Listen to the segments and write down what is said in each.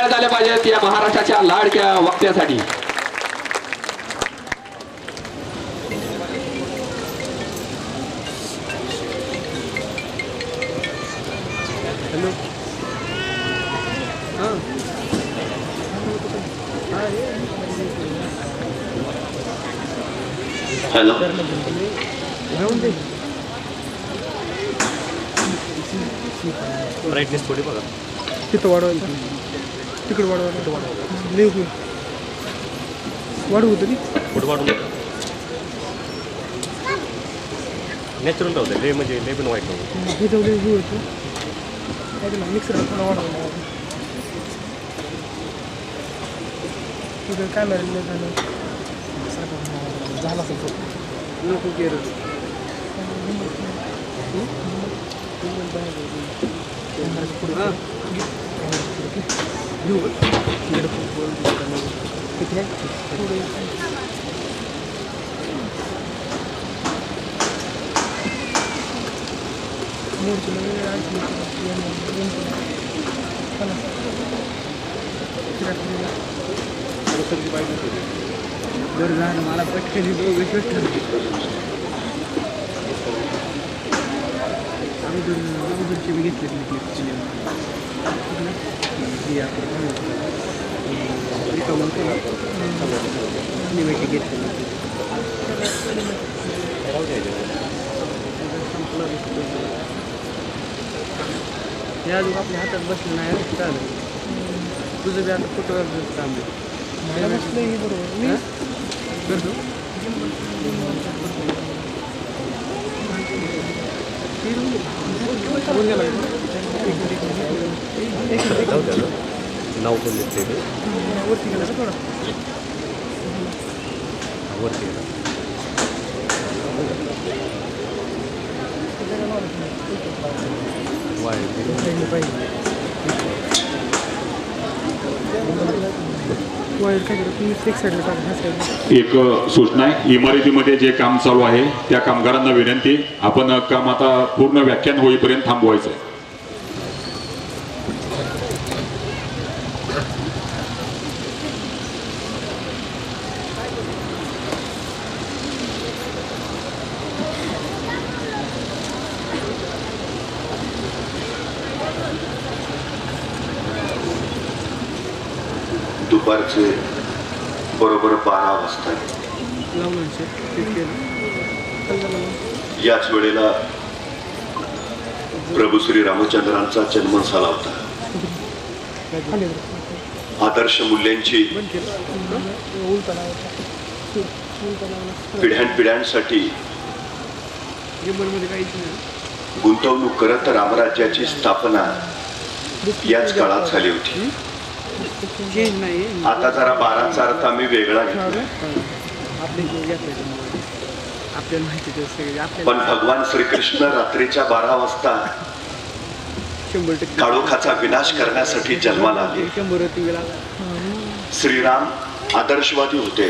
टाळ्या झाल्या पाहिजेत या महाराष्ट्राच्या लाडक्या वक्त्यासाठी. हॅलो ब्राईटनेस थोडी बघा तिथं वाढवायला तिकडे वाढवायला वाढवू तरी थोडं वाढून नॅचरल राहू दे. ले म्हणजे ले पण वाईट नाही. हे जेवढे हे होतं मिक्सर थोडा वाढवायला तिथं कॅमेरा झाला असेल नको केर बरं झालं मला पटकन अगोदरची मी घेतली हे अजून आपल्या हातात बसलं नाही चालेल. तुझं बी आता फोटोवर काम बसलं बरोबर मी करतो. नाव पण देते वरती गेला थोडा वरती गेला. एक सूचना आहे, इमारतीमध्ये जे काम चालू आहे त्या कामगारांना विनंती, आपण काम आता पूर्ण व्याख्यान होईपर्यंत थांबवायचं आहे. दुपारचे बरोबर 12 वाजता याच वेळेला प्रभू श्री रामचंद्रांचा जन्म झाला होता. आदर्श मूल्यांची पिढ्यानपिढ्यांसाठी गुंतवणूक करत रामराज्याची स्थापना याच काळात झाली होती. आता जरा 12चा अर्थ आम्ही वेगळा घेतला, पण भगवान श्रीकृष्ण रात्रीच्या 12 वाजता काळोखाचा विनाश करण्यासाठी जन्माला आले. श्रीराम आदर्शवादी होते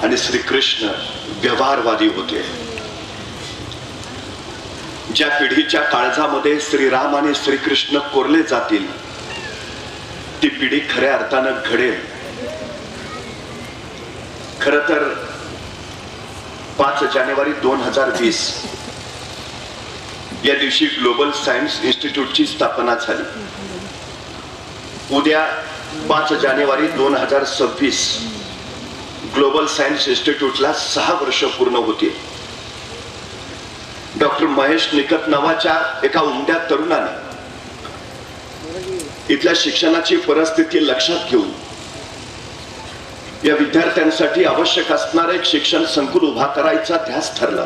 आणि श्रीकृष्ण व्यवहारवादी होते. ज्या पिढीच्या काळजामध्ये श्रीराम आणि श्रीकृष्ण कोरले जातील ती पिढी खऱ्या अर्थानं घडेल. खरं तर 5 जानेवारी 2020 या दिवशी ग्लोबल सायन्स इन्स्टिट्यूटची स्थापना झाली. उद्या 5 जानेवारी 2026 ग्लोबल सायन्स इन्स्टिट्यूटला 6 वर्ष पूर्ण होतील. डॉक्टर महेश निकत नावाच्या एका उमद्या तरुणाने इथल्या शिक्षणाची परिस्थिती लक्षात घेऊन या विद्यार्थ्यांसाठी आवश्यक असणारं एक शिक्षण संकुल उभा करायचा ध्यास ठरला.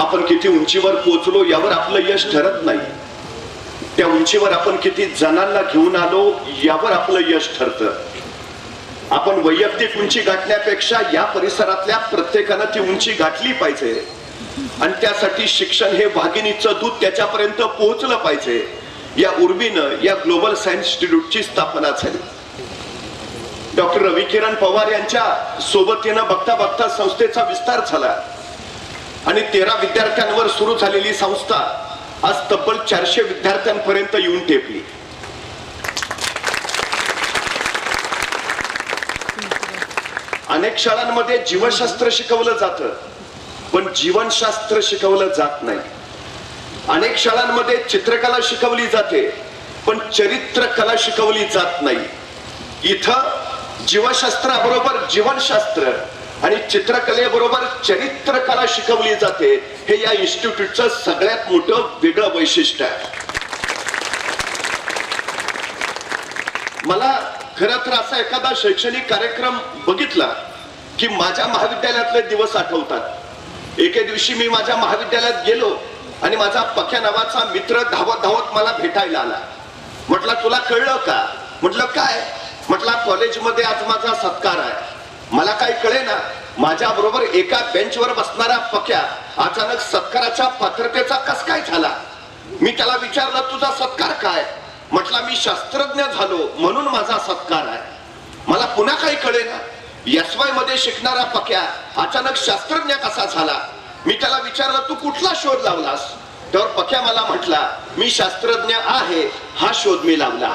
आपण किती उंचीवर पोहोचलो यावर आपलं यश ठरत नाही, त्या उंचीवर आपण किती जणांना घेऊन आलो यावर आपलं यश ठरतं. आपण वैयक्तिक उंची गाठण्यापेक्षा या परिसरातल्या प्रत्येकानं ती उंची गाठली पाहिजे आणि त्यासाठी शिक्षण हे वाघिणीचं दूध त्याच्यापर्यंत पोहोचलं पाहिजे. या उर्मीनं या ग्लोबल सायन्स इन्स्टिट्यूटची स्थापना झाली. डॉक्टर रविकिरण पवार यांच्या सोबतीनं बघता बघता संस्थेचा विस्तार झाला आणि 13 विद्यार्थ्यांवर सुरू झालेली संस्था आज तब्बल 400 विद्यार्थ्यांपर्यंत येऊन टेपली. अनेक शाळांमध्ये जीवशास्त्र शिकवलं जातं पण जीवनशास्त्र शिकवलं जात नाही. अनेक शाळांमध्ये चित्रकला शिकवली जाते पण चरित्रकला शिकवली जात नाही. इथं जीवशास्त्राबरोबर जीवनशास्त्र आणि चित्रकलेबरोबर चरित्रकला शिकवली जाते. हे या इन्स्टिट्यूटचं सगळ्यात मोठं वेगळं वैशिष्ट्य आहे. मला खरं तर असा एखादा शैक्षणिक कार्यक्रम बघितला की माझ्या महाविद्यालयातले दिवस आठवतात. एके दिवशी मी माझ्या महाविद्यालयात गेलो आणि माझा पक्या नावाचा मित्र धावत धावत मला भेटायला आला. म्हटलं तुला कळलं का? म्हटलं काय? म्हटलं कॉलेजमध्ये आज माझा सत्कार आहे. मला काही कळेना. माझ्या बरोबर एका बेंचवर बसणारा पक्या अचानक सत्काराच्या पात्रतेचा कस काय झाला? मी त्याला विचारलं तुझा सत्कार काय? म्हटला मी शास्त्रज्ञ झालो म्हणून माझा सत्कार आहे. मला पुन्हा काही कळेना. SY मध्ये शिकणारा पक्या अचानक शास्त्रज्ञ कसा झाला? मी त्याला विचारलं तू कुठला शोध लावलास? त्यावर पक्या मला म्हटला मी शास्त्रज्ञ आहे हा शोध मी लावला.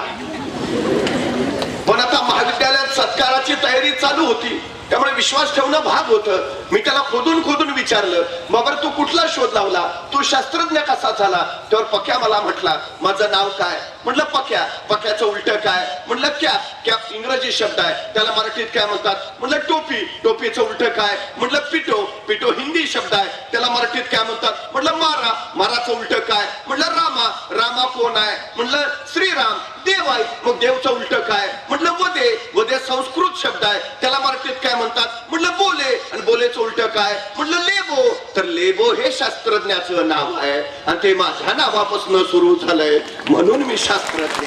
पण आता महाविद्यालयात सत्काराची तयारी चालू होती त्यामुळे विश्वास ठेवणं भाग होतं. मी त्याला खोदून खोदून विचारलं बाबा तू कुठला शोध लावला? तू शास्त्रज्ञ कसा झाला? त्यावर पक्या मला म्हटला माझं नाव काय? म्हटलं पक्या. पक्याचं उलट काय? म्हटलं कॅप. कॅप इंग्रजी शब्द आहे त्याला मराठीत काय म्हणतात? म्हटलं टोपी. टोपीचं उलट काय? म्हटलं पिटो. पिटो हिंदी शब्द आहे त्याला मराठीत काय म्हणतात? म्हटलं मारा. माराचं उलट काय? म्हटलं रामा. रामा कोण आहे? म्हटलं श्रीराम. देव आहे. मग देवचं उलट काय? म्हटलं वदे. वदे संस्कृत शब्द आहे त्याला मराठीत काय म्हणतात? म्हटलं बोले. आणि बोलेचं उलट काय? म्हटलं लेबो. तर लेबो हे शास्त्रज्ञाचं नाव आहे आणि ते माझ्या नावापासून सुरू झालंय म्हणून मी शास्त्रज्ञ.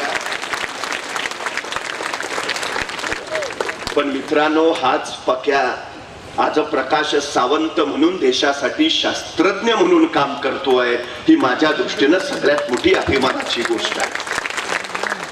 पण मित्रांनो हाच पक्या आज प्रकाश सावंत म्हणून देशासाठी शास्त्रज्ञ म्हणून काम करतोय. ही माझ्या दृष्टीनं सगळ्यात मोठी अभिमानाची गोष्ट आहे.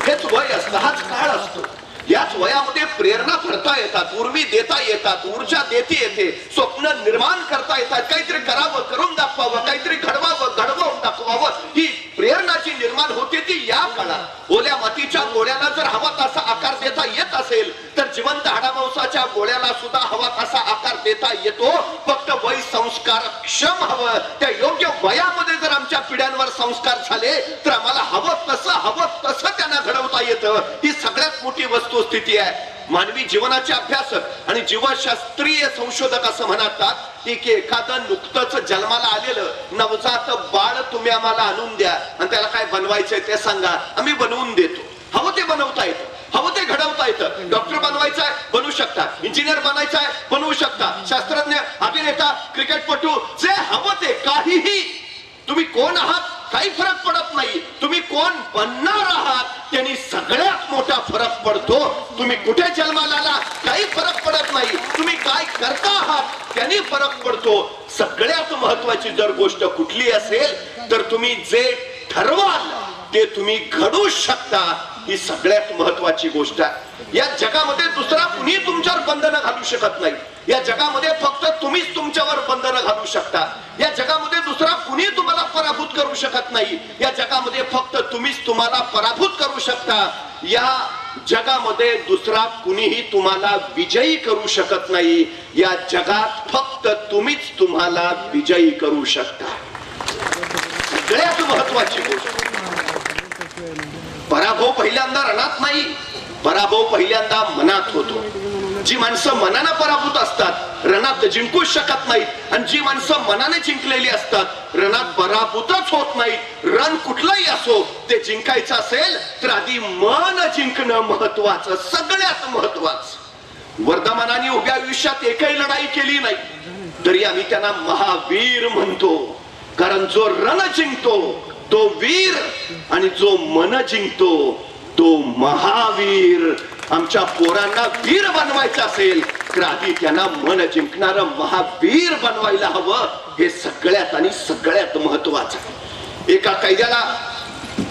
हेच वय असतं. हाच काळ असतो. याच वयामध्ये प्रेरणा भरता येतात, उर्मी देता येतात, ऊर्जा देता येते, स्वप्न निर्माण करता येतात. काहीतरी करावं, करून दाखवावं, काहीतरी घडवावं, घडवून दाखवावं. ही प्रेरणा जी निर्माण होते ती या काळात. ओल्या मातीच्या गोळ्याला जर हवा तसा आकार देता येत असेल तर जिवंत हाडामांसाच्या गोळ्याला सुद्धा हवा तसा आकार देता येतो. फक्त वय संस्कार क्षम हवं. त्या योग्य वयामध्ये जर आमच्या पिढ्यांवर संस्कार झाले तर आम्हाला हवं तसं त्यांना घडवता येतं. ही सगळ्यात मोठी वस्तुस्थिती आहे. मानवी जीवनाचे अभ्यासक आणि जीवशास्त्रीय संशोधक असं म्हणतात की एखादं नुकतंच जन्माला आलेलं नवजात बाळ तुम्ही आम्हाला आणून द्या आणि त्याला काय बनवायचंय ते सांगा, आम्ही बनवून देतो. हवं ते बनवता येतं, हवं ते घडवता येतं. डॉक्टर बनवायचं आहे बनवू शकता, इंजिनियर बनायचं आहे बनवू शकता, शास्त्रज्ञ, अभिनेता, क्रिकेटपटू, जे हवं ते काहीही. तुम्ही कोण आहात काही फरक पडत नाही. तुम्ही कोण बनणार आहात त्यांनी सगळ्यात मोठा फरक पडतो. तुम्ही कुठे जन्माला आला काही फरक पडत नाही. तुम्ही काय करता आहात त्यांनी फरक पडतो. सगळ्यात महत्वाची जर गोष्ट कुठली असेल तर तुम्ही जे ठरवाल ते तुम्ही घडू शकता. ही सगळ्यात महत्वाची गोष्ट आहे. या जगामध्ये दुसरा कुणी तुमच्यावर बंधनं घालू शकत नाही. या जगामध्ये फक्त तुम्हीच तुमच्यावर बंधनं घालू शकता. या जगामध्ये दुसरा कुणी तुम्हाला पराभूत करू शकत नाही. या जगामध्ये फक्त तुम्हीच तुम्हाला पराभूत करू शकता. या जगामध्ये दुसरा कुणीही तुम्हाला विजयी करू शकत नाही. या जगात फक्त तुम्हीच तुम्हाला विजयी करू शकता. सगळ्यात महत्वाची गोष्ट, पराभव पहिल्यांदा रणात नाही, पराभव पहिल्यांदा मनात होतो. जी माणसं मनानं पराभूत असतात रणात जिंकूच शकत नाहीत आणि जी माणसं मनाने जिंकलेली असतात रणात पराभूतच होत नाहीत. रण कुठलंही असो ते जिंकायचं असेल तर आधी मन जिंकणं महत्वाचं, सगळ्यात महत्वाचं. वर्धमानाने उभ्या आयुष्यात एकही लढाई केली नाही तरी आम्ही त्यांना महावीर म्हणतो. कारण जो रण जिंकतो तो वीर आणि जो मन जिंकतो तो महावीर. आमच्या पोरांना वीर बनवायचं असेल तर आधी त्यांना मन जिंकणारं महावीर बनवायला हवं. हे सगळ्यात आणि सगळ्यात महत्वाचं. एका कैद्याला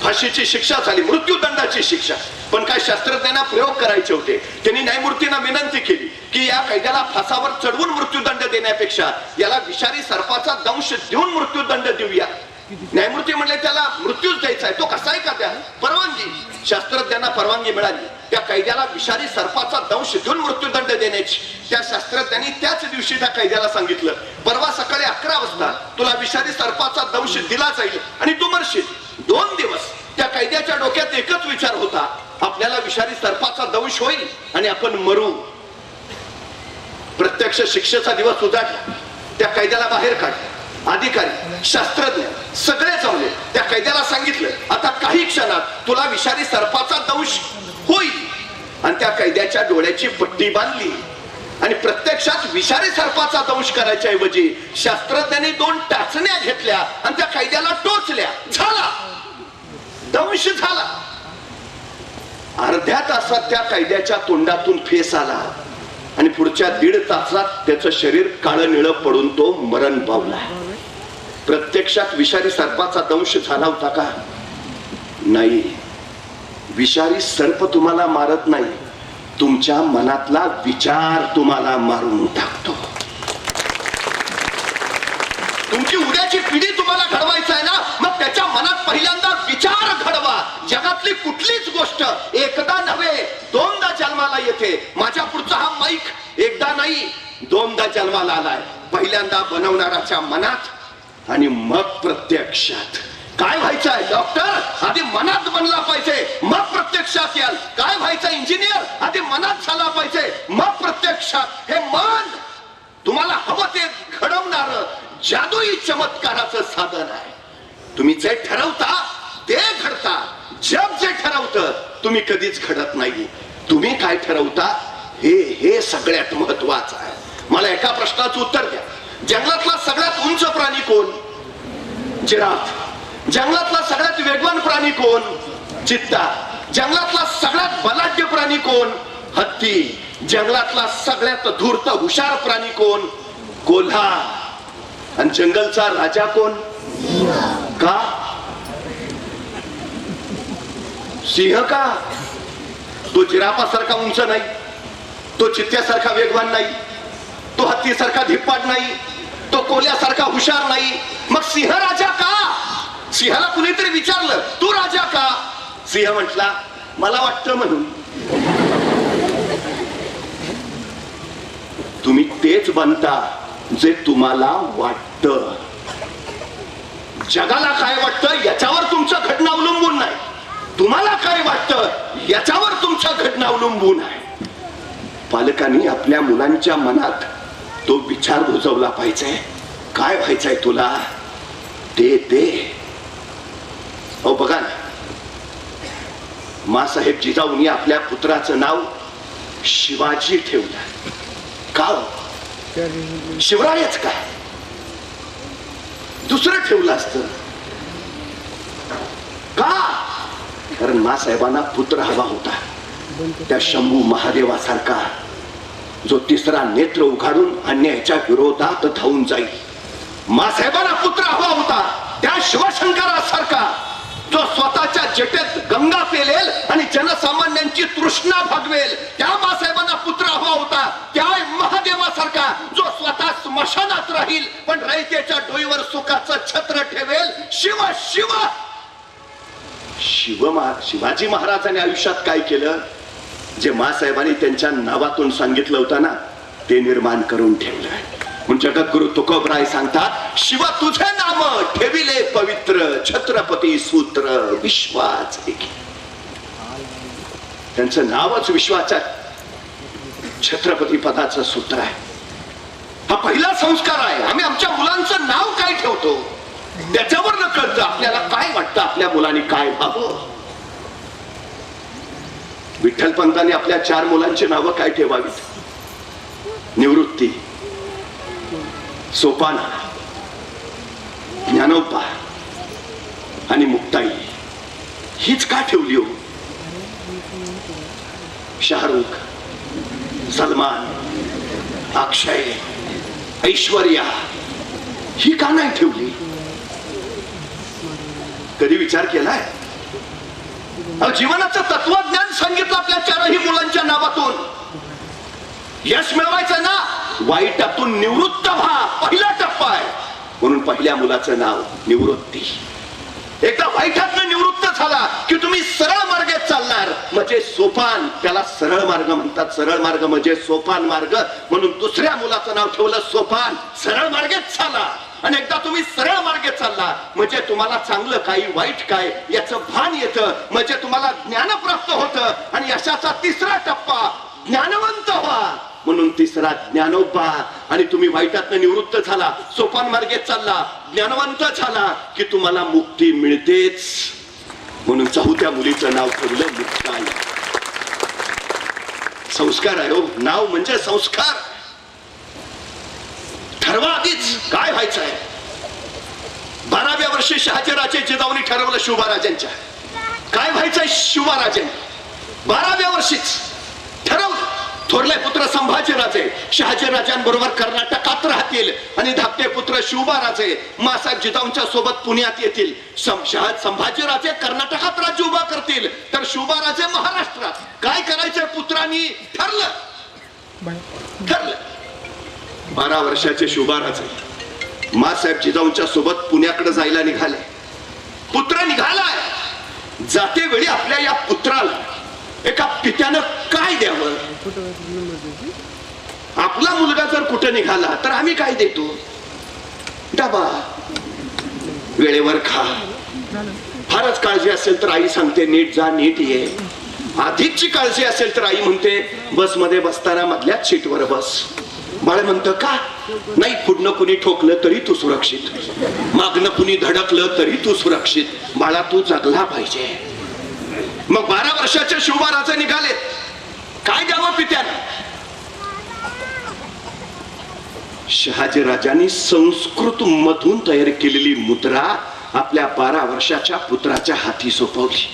फाशीची शिक्षा झाली, मृत्यूदंडाची शिक्षा. पण काय शास्त्रज्ञांना प्रयोग करायचे होते. त्यांनी न्यायमूर्तींना विनंती केली की या कैद्याला फासावर चढवून मृत्यूदंड देण्यापेक्षा याला विषारी सर्पाचा दंश देऊन मृत्यूदंड देऊया. न्यायमूर्ती म्हणले त्याला मृत्यूच द्यायचा आहे, तो कसाही का द्या. परवानगी. शास्त्रज्ञांना परवानगी मिळाली. त्या कैद्याला विषारी सर्पाचा दंश देऊन मृत्यूदंड देण्याची. त्या शास्त्रज्ञांनी त्याच दिवशी त्या कैद्याला सांगितलं, परवा सकाळी 11 वाजता तुला विषारी सर्पाचा दंश दिला जाईल आणि तू मरशील. 2 दिवस त्या कैद्याच्या डोक्यात एकच विचार होता, आपल्याला विषारी सर्पाचा दंश होईल आणि आपण मरू. प्रत्यक्ष शिक्षेचा दिवस उजाडला. त्या कैद्याला बाहेर काढले. अधिकारी, शास्त्रज्ञ सगळे जमले. त्या कैद्याला सांगितलं, आता काही क्षणात तुला विषारी सर्पाचा दंश होईल. आणि त्या कैद्याच्या डोळ्याची पट्टी बांधली आणि प्रत्यक्षात विषारी सर्पाचा दंश करायच्या ऐवजी शास्त्रज्ञांनी 2 टाचण्या घेतल्या आणि त्या कैद्याला टोचल्या. झाला दंश झाला. अर्ध्या तासात त्या कैद्याच्या तोंडातून फेस आला आणि पुढच्या 1.5 तासात त्याचं शरीर काळं निळं पडून तो मरण पावला. प्रत्यक्षात विषारी सर्पाचा दंश झाला होता का? नाही. विषारी सर्प तुम्हाला मारत नाही, तुमच्या मनातला विचार तुम्हाला मारून टाकतो. तुमची उद्याची पिढी तुम्हाला घडवायचं आहे ना, मग त्याच्या मनात पहिल्यांदा विचार घडवा. जगातली कुठलीच गोष्ट एकदा नव्हे 2दा जन्माला येते. माझ्या पुढचा हा माईक एकदा नाही 2दा जन्माला आलाय. पहिल्यांदा बनवणाऱ्याच्या मनात आणि मग प्रत्यक्षात. काय व्हायचं आहे डॉक्टर? आधी मनात बनला पाहिजे, मग प्रत्यक्षात याल. काय व्हायचं इंजिनियर? आधी मनात झाला पाहिजे, मग प्रत्यक्षात. हे मन तुम्हाला हवं ते घडवणार जादुई चमत्काराचं साधन आहे. तुम्ही जे ठरवता ते घडता. जग जे ठरवतं तुम्ही कधीच घडत नाही. तुम्ही काय ठरवता हे सगळ्यात महत्वाचं आहे. मला एका प्रश्नाचं उत्तर द्या. जंगलातला सगळ्यात उंच प्राणी कोण? जिराफ. जंगलातला सगळ्यात वेगवान प्राणी कोण? चित्ता. जंगलातला सगळ्यात बलाढ्य प्राणी कोण? हत्ती. जंगलातला सगळ्यात धूर्त हुशार प्राणी कोण? कोल्हा. आणि जंगलचा राजा कोण? का? सिंह. का? तो जिराफासारखा उंच नाही, तो चित्त्यासारखा वेगवान नाही, तो हत्तीसारखा धिप्पाड नाही, तो कोल्ह्यासारखा हुशार नाही. मग सिंह राजा का? सिंहाला कुणीतरी विचारलं, तू राजा का? सिंह म्हटला, मला वाटतं म्हणून. तुम्ही तेच बनता जे तुम्हाला वाटतं. जगाला काय वाटतं याच्यावर तुमचं घडणं अवलंबून नाही. तुम्हाला काय वाटतं याच्यावर तुमचं घडणं अवलंबून आहे. पालकांनी आपल्या मुलांच्या मनात तो विचार रुजवला पाहिजे. काय व्हायचंय तुला ते. अहो बघा ना, मासाहेब जिजाऊंनी आपल्या पुत्राचं नाव शिवाजी ठेवलं. का? शिवरायच काय दुसरं ठेवलं असतं का? कारण मासाहेबांना पुत्र हवा होता, त्या शंभू महादेवासारखा जो 3रा नेत्र उघाडून अन्यायाच्या विरोधात धावून जाईल. मासाहेबांना पुत्र हवा होता त्या शिवशंकरासारखा जो स्वतःच्या जटेत गंगा पेलेल आणि जनसामान्यांची तृष्णा भागवेल. त्या मासाहेबांना पुत्र हवा होता त्या महादेवासारखा जो स्वतः स्मशानात राहील पण रयतेच्या डोईवर सुखाचं छत्र ठेवेल. शिव शिव शिवाजी महाराजांनी आयुष्यात काय केलं? जे मासाहेबांनी त्यांच्या नावातून सांगितलं होतं ना, ते निर्माण करून ठेवलं. म्हणजे जगद्गुरु तुकोबराय सांगतात, शिव तुझे नाम ठेविले पवित्र, छत्रपती सूत्र विश्वाचे. त्यांचं नावच विश्वाचं छत्रपती पदाचं सूत्र आहे. हा पहिला संस्कार आहे. आम्ही आमच्या मुलांचं नाव काय ठेवतो त्याच्यावर न कळतं आपल्याला काय वाटतं आपल्या मुलांनी काय व्हावं. विठ्ठलपंतांनी आपल्या 4 मुलांची नावं काय ठेवावीत? निवृत्ती, सोपाना, ज्ञानोबा आणि मुक्ताई. हीच का ठेवली हो? शाहरुख, सलमान, अक्षय, ऐश्वर्या ही का नाही ठेवली? कधी विचार केलाय? जीवनाचं तत्वज्ञान सांगितलं आपल्या 4ही मुलांच्या नावातून. यश मिळवायचं ना, वाईटातून निवृत्त व्हा, पहिला टप्पा आहे. म्हणून पहिल्या मुलाचं नाव निवृत्ती. एकदा वाईटातनं निवृत्त झाला की तुम्ही सरळ मार्गेत चालणार, म्हणजे सोपान. त्याला सरळ मार्ग म्हणतात. सरळ मार्ग म्हणजे सोपान मार्ग, म्हणून दुसऱ्या मुलाचं नाव ठेवलं सोपान. सरळ मार्गेत चाला. आणि एकदा तुम्ही सरळ मार्गे चालला म्हणजे तुम्हाला चांगलं काय वाईट काय याचं भान येतं, म्हणजे तुम्हाला ज्ञान प्राप्त होतं. आणि यशाचा तिसरा टप्पा ज्ञानवंत व्हा, म्हणून तिसरा ज्ञानोबा. आणि तुम्ही वाईटातनं निवृत्त झाला, सोपान मार्गेत चालला, ज्ञानवंत झाला की तुम्हाला मुक्ती मिळतेच. म्हणून चौथ्या मुलीचं नाव ठेवलं मुक्ताई. संस्कार आहे हो, नाव म्हणजे संस्कार. ठरवा आधीच काय व्हायचं आहे. 12व्या वर्षी शहाजीराजे जिजाऊनी ठरवलं शिवबाराजांच्या काय व्हायचंय. शिवबाराजांनी 12व्या वर्षीच ठरवलं. थोरले पुत्र संभाजीराजे शहाजीराजांबरोबर कर्नाटकात राहतील आणि धाकटे पुत्र शिवबाराजे मासाहेब जिजाऊंच्या सोबत पुण्यात येतील. संभाजीराजे कर्नाटकात राज्य उभा करतील तर शिवबाराजे महाराष्ट्रात. काय करायचंय पुत्रांनी ठरलं. 12 वर्षाचे शिवबाराजे मासाहेब जिजाऊंच्या सोबत पुण्याकडे जायला निघाले. पुत्र निघालाय. जाते वेळी आपल्या या पुत्राला एका पित्यानं काय द्यावं. आपला मुलगा जर कुठे निघाला तर आम्ही काय देतो. डबा, वेळेवर खा. फारच काळजी असेल तर आई सांगते नीट जा नीट ये. अधिकची काळजी असेल तर आई म्हणते बसमध्ये बसताना मधल्याच सीटवर बस. बाळ म्हणतं का नाही, पुढनं कुणी ठोकलं तरी तू सुरक्षित, मागणं कुणी धडकलं तरी तू सुरक्षित. बाळा तू जगला पाहिजे. मग 12 वर्षाचे शिवबाराजे निघाले. काय द्यावं पित्यानं. शहाजीराजांनी संस्कृत मधून तयार केलेली मुद्रा आपल्या 12 वर्षाच्या पुत्राच्या हाती सोपवली.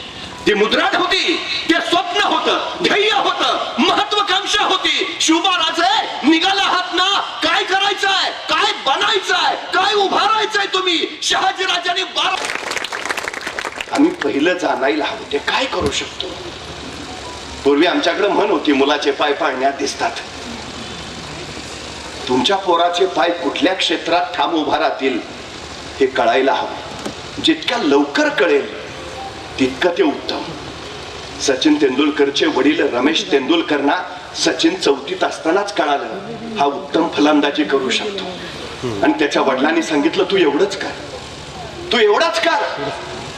ती मुद्रा नव्हती, ते स्वप्न होतं, ध्येय होतं, महत्वाकांक्षा होती. शिवबाराजे निघाला आहात ना, काय करायचंय, काय बनायचंय, काय उभारायचंय तुम्ही. शहाजीराजांनी आम्ही पहिलं जाणायला हवं ते काय करू शकतो. पूर्वी आमच्याकडे म्हण होती मुलाचे पाय पाळण्यात दिसतात. तुमच्या पोराचे पाय कुठल्या क्षेत्रात ठाम उभा राहतील हे कळायला हवं. जितक्या लवकर कळेल तितकं ते उत्तम. सचिन तेंडुलकरचे वडील रमेश तेंडुलकरना सचिन 4थीत असतानाच कळालं हा उत्तम फलंदाजी करू शकतो. आणि त्याच्या वडिलांनी सांगितलं तू एवढंच कर, तू एवढंच कर.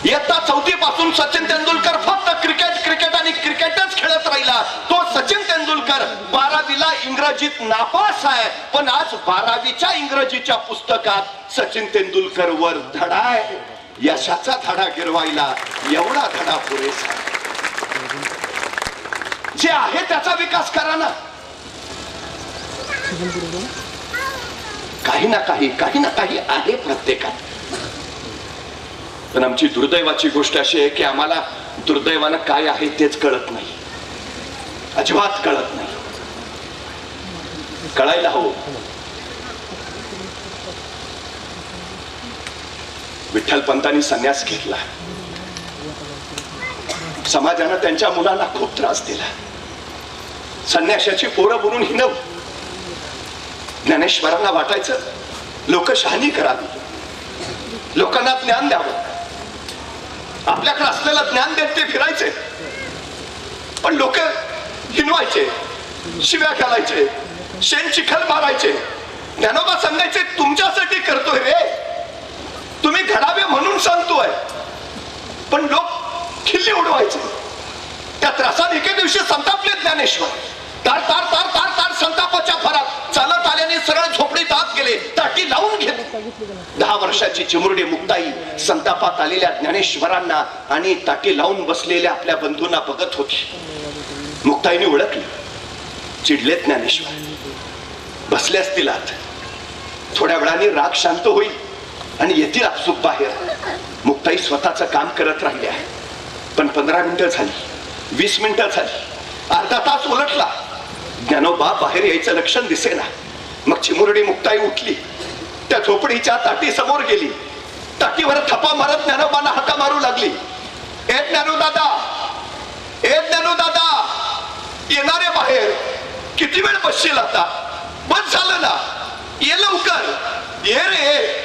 इयत्ता 4थी पासून सचिन तेंडुलकर फक्त क्रिकेट क्रिकेट आणि क्रिकेटच खेळत राहिला. तो सचिन तेंडुलकर 12वीला इंग्रजीत नापास आहे, पण आज 12वीच्या इंग्रजीच्या पुस्तकात सचिन तेंडुलकर वर धडा आहे. यशाचा धडा गिरवायला एवढा धडा पुरेसा. जे आहे त्याचा विकास करा ना. काही ना काही आहे प्रत्येकात. पण आमची दुर्दैवाची गोष्ट अशी आहे की आम्हाला दुर्दैवानं काय आहे तेच कळत नाही. अजिबात कळत नाही. कळायला हवं. विठ्ठल पंतांनी संन्यास घेतला. समाजानं त्यांच्या मुलांना खूप त्रास दिला. संन्यासाची पोरं बनून हिनव. ज्ञानेश्वरांना वाटायचं लोक शहाणी करावी, लोकांना ज्ञान द्यावं. आपल्याकडे असलेलं ज्ञान देत ते फिरायचे, पण लोक हिनवायचे, शिव्या घालायचे, शेण चिखल मारायचे. ज्ञानोबा सांगायचे तुमच्यासाठी करतोय रे, तुम्ही घडावे म्हणून सांगतोय. पण लोक खिल्ली उडवायचे. त्या त्रासात एके दिवशी संतापले ज्ञानेश्वर. तार तार तार तार तार संतापाच्या भरात चालत आल्याने सरळ झोपडीत आत गेले, ताटी लावून घेतली. 10 वर्षाची चिमुरडी मुक्ताई संतापात आलेल्या ज्ञानेश्वरांना आणि ताटी लावून बसलेल्या आपल्या बंधूंना बघत होती. मुक्ताईने ओळखली. चिडलेत ज्ञानेश्वर. बसले असतील आत. थोड्या वेळाने राग शांत होईल आणि येतील आपसूक बाहेर. मुक्ताई स्वतःच काम करत राहिल्या. पण 15 मिनिटं झाली, 20 मिनिटं झाली, अर्धा तास उलटला. ज्ञानोबा बाहेर यायचं लक्षण दिसेना. मग चिमुरडी मुक्ताई उठली. त्या झोपडीच्या ताटी समोर गेली. ताटीवर थपा मारत ज्ञानोबांना हाका मारू लागली. ए ज्ञानो दादा, ए ज्ञानो दादा, येणारे बाहेर. किती वेळ बसशील आता, बस झालं ना, ये लवकर, ये रे.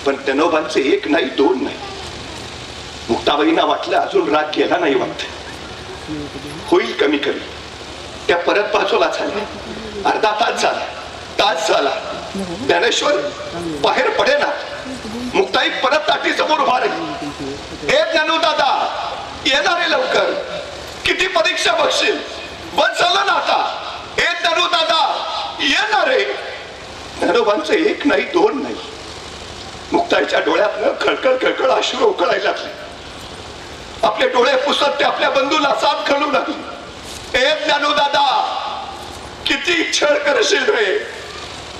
पण ज्ञानोबांचे 1 नाही 2 नाही मुक्ताबाईंना वाटलं अजून राग गेला नाही वाटत, होईल कमी कमी. त्या परत बाजूला झाल्या. अर्धा तास झाला, तास झाला, ज्ञानेश्वर बाहेर पडेना. मुक्ताई परत ताटीसमोर उभा राहिली. हे ज्ञानू दादा, येणार आहे लवकर, किती परीक्षा बघशील, बस झालं ना आता. हे ज्ञानू दादा येणार आहे. ज्ञानोबांचं एक नाही दोन नाही, मुक्ताईच्या डोळ्यातनं खळखळ खळखळ अश्रू उकळायला लागले. आपले डोळे पुसत ते आपल्या बंधूला साथ घालू लागले. हे ज्ञानू दादा, किती छळ करशील रे,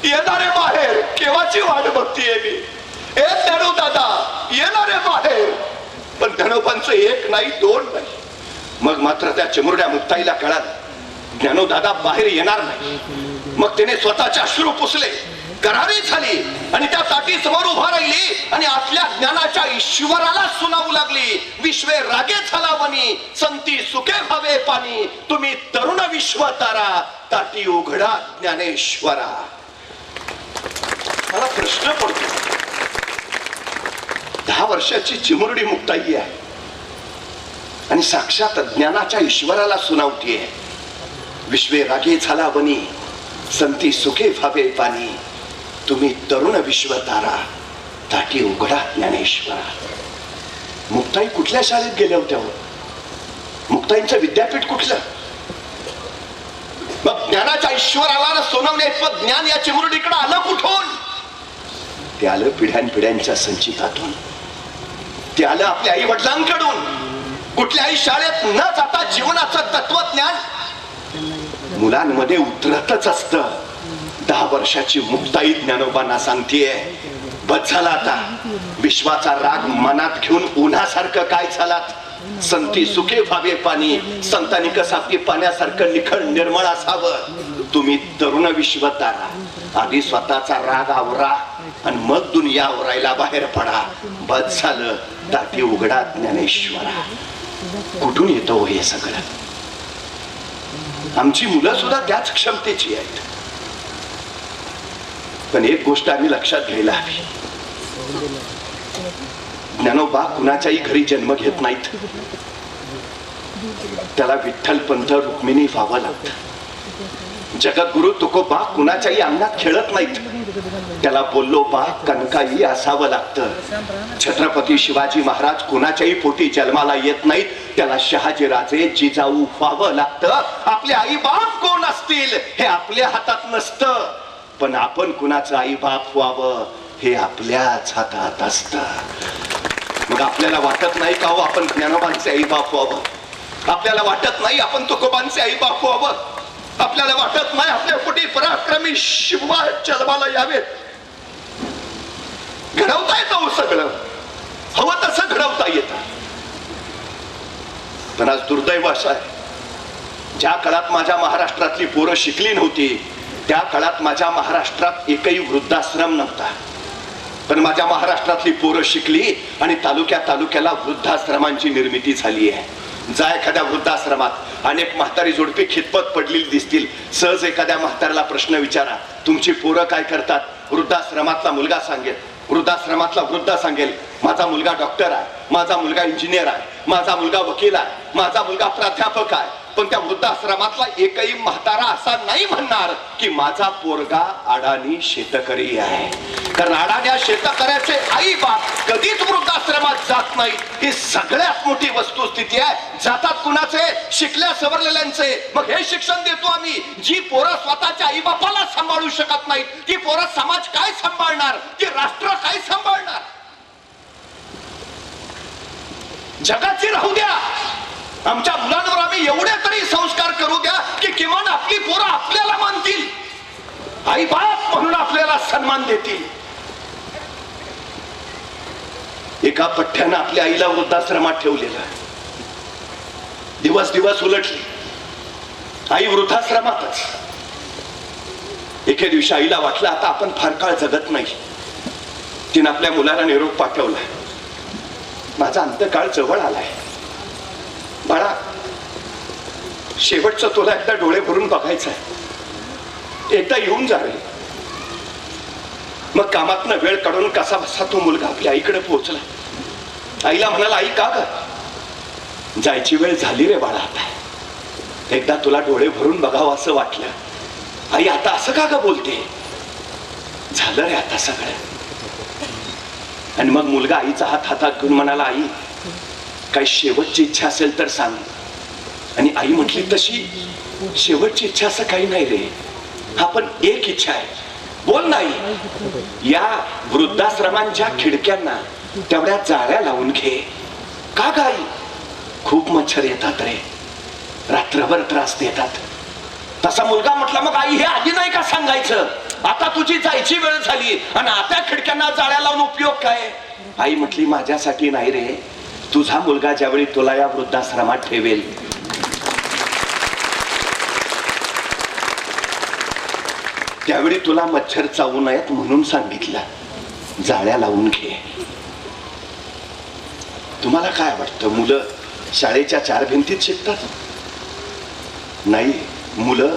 येणारे बाहेर, केव्हाची वाट बघतीये मी. हे ज्ञानू दादा येणारे बाहेर. पण ज्ञानोबांचं एक नाही दोन नाही. मग मात्र त्या चिमुरड्या मुक्ताईला कळालं ज्ञानू दादा बाहेर येणार नाही. मग तिने स्वतःचे अश्रू पुसले, करारी झाली आणि त्या ताटी समोर उभा राहिली आणि आपल्या ज्ञानाच्या ईश्वराला सुनावू लागली. विश्वे रागे झाला वनी, संती सुखे भावे पाणी, तुम्ही तरुण विश्वतारा, ताटी उघडा ज्ञानेश्वरा. मला प्रश्न पडतो, 10 वर्षाची चिमुरडी मुक्ताई आहे आणि साक्षात ज्ञानाच्या ईश्वराला सुनावतीये. विश्वे रागे झाला वनी, संती सुखे भावे पाणी, तुम्ही तरुण विश्वतारा, ताटी उघडा ज्ञानेश्वरा. मुक्ताई कुठल्या शाळेत गेल्या होत्या? मुक्ताईंचं विद्यापीठ कुठलं? मग ज्ञानाच्या ईश्वराला सोनवणे इतकं ज्ञान या चिमुरडीकडे आलं कुठून? ते आलं पिढ्यानपिढ्यांच्या संचितातून. ते आलं आपल्या आई वडिलांकडून. कुठल्याही शाळेत न जाता जीवनाचं तत्वज्ञान मुलांमध्ये उतरतच असतं. 10 वर्षाची मुक्ताई ज्ञानोबांना सांगतेय, बस झाला आता. विश्वाचा राग मनात घेऊन उन्हासारखं काय झालात. संती सुखे भावे पाणी, संतांनी कसं पाण्यासारखं निखळ निर्मळ असावं. तुम्ही तरुण विश्वतारा, आधी स्वतःचा राग आवरा आणि मग दुनिया आवरायला बाहेर पडा. बस झालं, ताटी उघडा ज्ञानेश्वरा. कुठून येतो हे सगळं? आमची मुलं सुद्धा त्याच क्षमतेची आहेत. पण एक गोष्ट आम्ही लक्षात घ्यायला हवी, ज्ञानोबा कुणाच्याही घरी जन्म घेत नाहीत. त्याला विठ्ठल पंथ रुक्मिणी व्हावं लागतं. जगद्गुरु तुकोबा कुणाच्याही अंगणात खेळत नाहीत. त्याला बोल्लोबा कनकाई असावं लागतं. छत्रपती शिवाजी महाराज कुणाच्याही पोटी जन्माला येत नाहीत. त्याला शहाजी राजे जिजाऊ व्हावं लागतं. आपले आई बाप कोण असतील हे आपल्या हातात नसतं, पण आपण कुणाचं आई बाप व्हावं हे आपल्याच हातात असतं. मग आपल्याला वाटत नाही का हो आपण ज्ञानोबांचे आई बाप व्हावं? आपल्याला वाटत नाही आपण तुकोबांचे आई बाप व्हावं? आपल्याला वाटत नाही आपल्या पोटी पराक्रमी शिवा जन्माला यावेत? घडवता येतं सगळं, हवं तसं घडवता येतं. पण आज दुर्दैव असं आहे, ज्या काळात माझ्या महाराष्ट्रातली पोरं शिकली नव्हती त्या काळात माझ्या महाराष्ट्रात एकही वृद्धाश्रम नव्हता. पण माझ्या महाराष्ट्रातली पोरं शिकली आणि तालुक्याला वृद्धाश्रमांची निर्मिती झाली आहे. जा एखाद्या वृद्धाश्रमात अनेक म्हातारी जोडपी खितपत पडलेली दिसतील. सहज एखाद्या म्हाताऱ्याला प्रश्न विचारा, तुमची पोरं काय करतात? वृद्धाश्रमातला मुलगा सांगेल, वृद्धाश्रमातला वृद्ध सांगेल, माझा मुलगा डॉक्टर आहे, माझा मुलगा इंजिनियर आहे, माझा मुलगा वकील आहे, माझा मुलगा प्राध्यापक आहे. पण त्या वृद्धाश्रमातला एकही म्हातारा असा नाही म्हणणार की माझा पोरगा अडाणी शेतकरी आहे. कारण अडाण्या शेतकऱ्याचे आई बाप कधीच वृद्धाश्रमात जात नाही. ही सगळ्यात मोठी वस्तुस्थिती आहे. जातात कुणाचे? शिकल्या सवरलेल्यांचे. मग हे शिक्षण देतो आम्ही, जी पोरं स्वतःच्या आई बापाला सांभाळू शकत नाहीत, ती पोरं समाज काय सांभाळणार, ती राष्ट्र काय सांभाळणार? जगाची राहू द्या, आमच्या मुलांवर आम्ही एवढे तरी संस्कार करू द्या की किमान आपली पोरं आपल्याला मानतील, आई बाप म्हणून आपल्याला सन्मान देतील. एका पठ्ठ्यानं आपल्या आईला वृद्धाश्रमात ठेवलेलं. दिवस दिवस उलटले, आई वृद्धाश्रमातच. एके दिवशी आईला वाटलं आता आपण फार काळ जगत नाही. तिने आपल्या मुलाला निरोप पाठवला, माझा अंतकाळ जवळ आलाय बाळा, शेवटचं तुला एकदा डोळे भरून बघायचं आहे, एकदा येऊन जा रे. मग कामातनं वेळ काढून कसा बसा तो मुलगा आपल्या आईकडे पोहोचला. आईला म्हणाला, आई का ग? जायची वेळ झाली रे बाळा, आता एकदा तुला डोळे भरून बघावं असं वाटलं. आई आता असं का ग बोलते? झालं रे आता सगळं. आणि मग मुलगा आईचा हात हातात घेऊन म्हणाला, आई काही शेवटची इच्छा असेल तर सांग. आणि आई म्हटली, तशी शेवटची इच्छा असं काही नाही रे, हा पण एक इच्छा आहे, बोल नाही. या वृद्धाश्रमांच्या खिडक्यांना तेवढ्या जाळ्या लावून घे. का ग आई? खूप मच्छर येतात रे, रात्रभर त्रास देतात. तसा मुलगा म्हटला, मग आई हे आधी नाही का सांगायचं? आता तुझी जायची वेळ झाली आणि आता खिडक्यांना जाळ्या लावून उपयोग काय? आई म्हटली, माझ्यासाठी नाही रे, तुझा मुलगा ज्यावेळी तुला या वृद्धाश्रमात ठेवेल त्यावेळी तुला मच्छर चावू नयेत म्हणून सांगितलं, जाळ्या लावून घे. तुम्हाला काय वाटतं, मुलं शाळेच्या 4 भिंतीत शिकतात? नाही, मुलं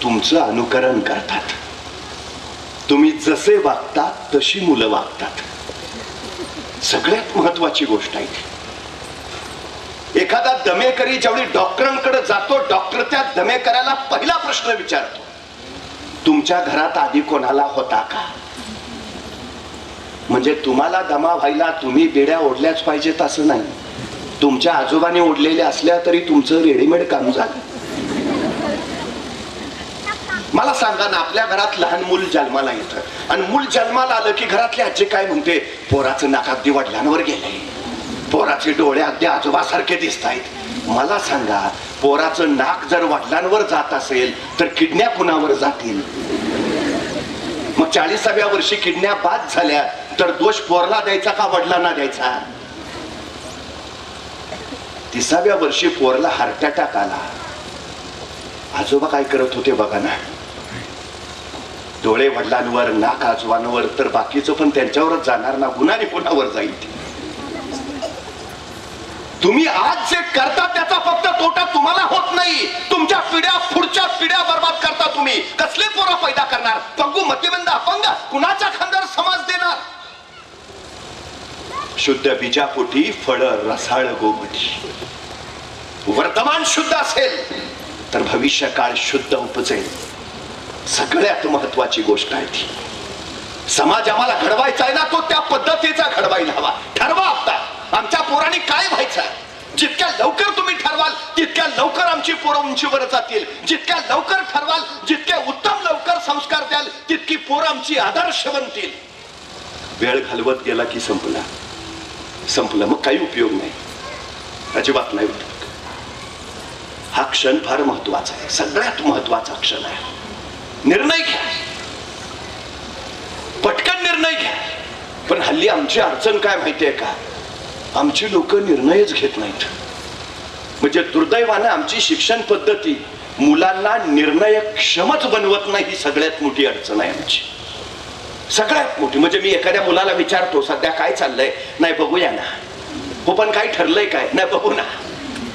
तुमचं अनुकरण करतात. तुम्ही जसे वागता तशी मुलं वागतात. सगळ्यात महत्वाची गोष्ट आहे. एखादा दमेकरी ज्यावेळी डॉक्टरांकडे जातो, डॉक्टर त्या दमेकऱ्याला पहिला प्रश्न विचारतो, तुमच्या घरात आधी कोणाला होता का? म्हणजे तुम्हाला दमा व्हायला तुम्ही बेड्या ओढल्याच पाहिजेत असं नाही. तुमच्या आजोबाने ओढलेल्या असल्या तरी तुमचं रेडीमेड काम झालं. मला सांगा ना, आपल्या घरात लहान मूल जन्माला येतं आणि मूल जन्माला आलं की घरातली आजी काय म्हणते? पोराचं नाक अगदी वडिलांवर गेलंय, पोराचे डोळे अगदी आजोबासारखे दिसत आहेत. मला सांगा, पोराचं नाक जर वडिलांवर जात असेल तर किडन्या कुणावर जातील? मग 40व्या वर्षी किडन्या बाद झाल्या तर दोष पोरला द्यायचा का वडिलांना द्यायचा? 30व्या वर्षी पोरला हार्ट अटॅक आला, आजोबा काय करत होते बघा ना. डोळे वडिलांवर, नाक आजोबांवर, तर बाकीचं पण त्यांच्यावरच जाणार ना, गुन्हाने कोणावर जाईल? तुम्ही आज जे करता त्याचा फक्त तोटा तुम्हाला होत नाही, तुमच्या पिढ्या, पुढच्या पिढ्या बर्बाद करता तुम्ही. कसले पोरं पैदा करणार? पंगू, मतिमंद, अपंग, कुणाच्या खांद्यावर समाज देणार? शुद्ध बीजापोटी फळ रसाळ गोमटी. वर्तमान शुद्ध असेल तर भविष्य काळ शुद्ध उपजेल. सगळ्यात महत्वाची गोष्ट आहे ती. समाज आम्हाला घडवायचा आहे ना, तो त्या पद्धतीचा घडवायला हवा. ठरवा आता आमच्या पोरांनी काय व्हायचं. जितक्या लवकर तुम्ही ठरवाल तितक्या लवकर आमची पोरं उंचीवर जातील. जितक्या लवकर ठरवाल, जितके उत्तम लवकर संस्कार द्याल, तितकी पोरं आमची आदर्श बनतील. वेळ घालवत गेला की संपलं, मग काही उपयोग नाही, अजिबात नाही उपयोग. हा क्षण फार महत्वाचा आहे, सगळ्यात महत्वाचा क्षण आहे. निर्णय घ्या, पटकन निर्णय घ्या. पण हल्ली आमची अडचण काय माहितीये का? आमची लोक निर्णयच घेत नाहीत. म्हणजे दुर्दैवानं आमची शिक्षण पद्धती मुलांना निर्णयक्षमच बनवत नाही. ही सगळ्यात मोठी अडचण आहे आमची, सगळ्यात मोठी. म्हणजे मी एखाद्या मुलाला विचारतो, सध्या काय चाललंय? नाही, बघूया ना. हो, पण काय ठरलंय काय? नाही, बघू ना.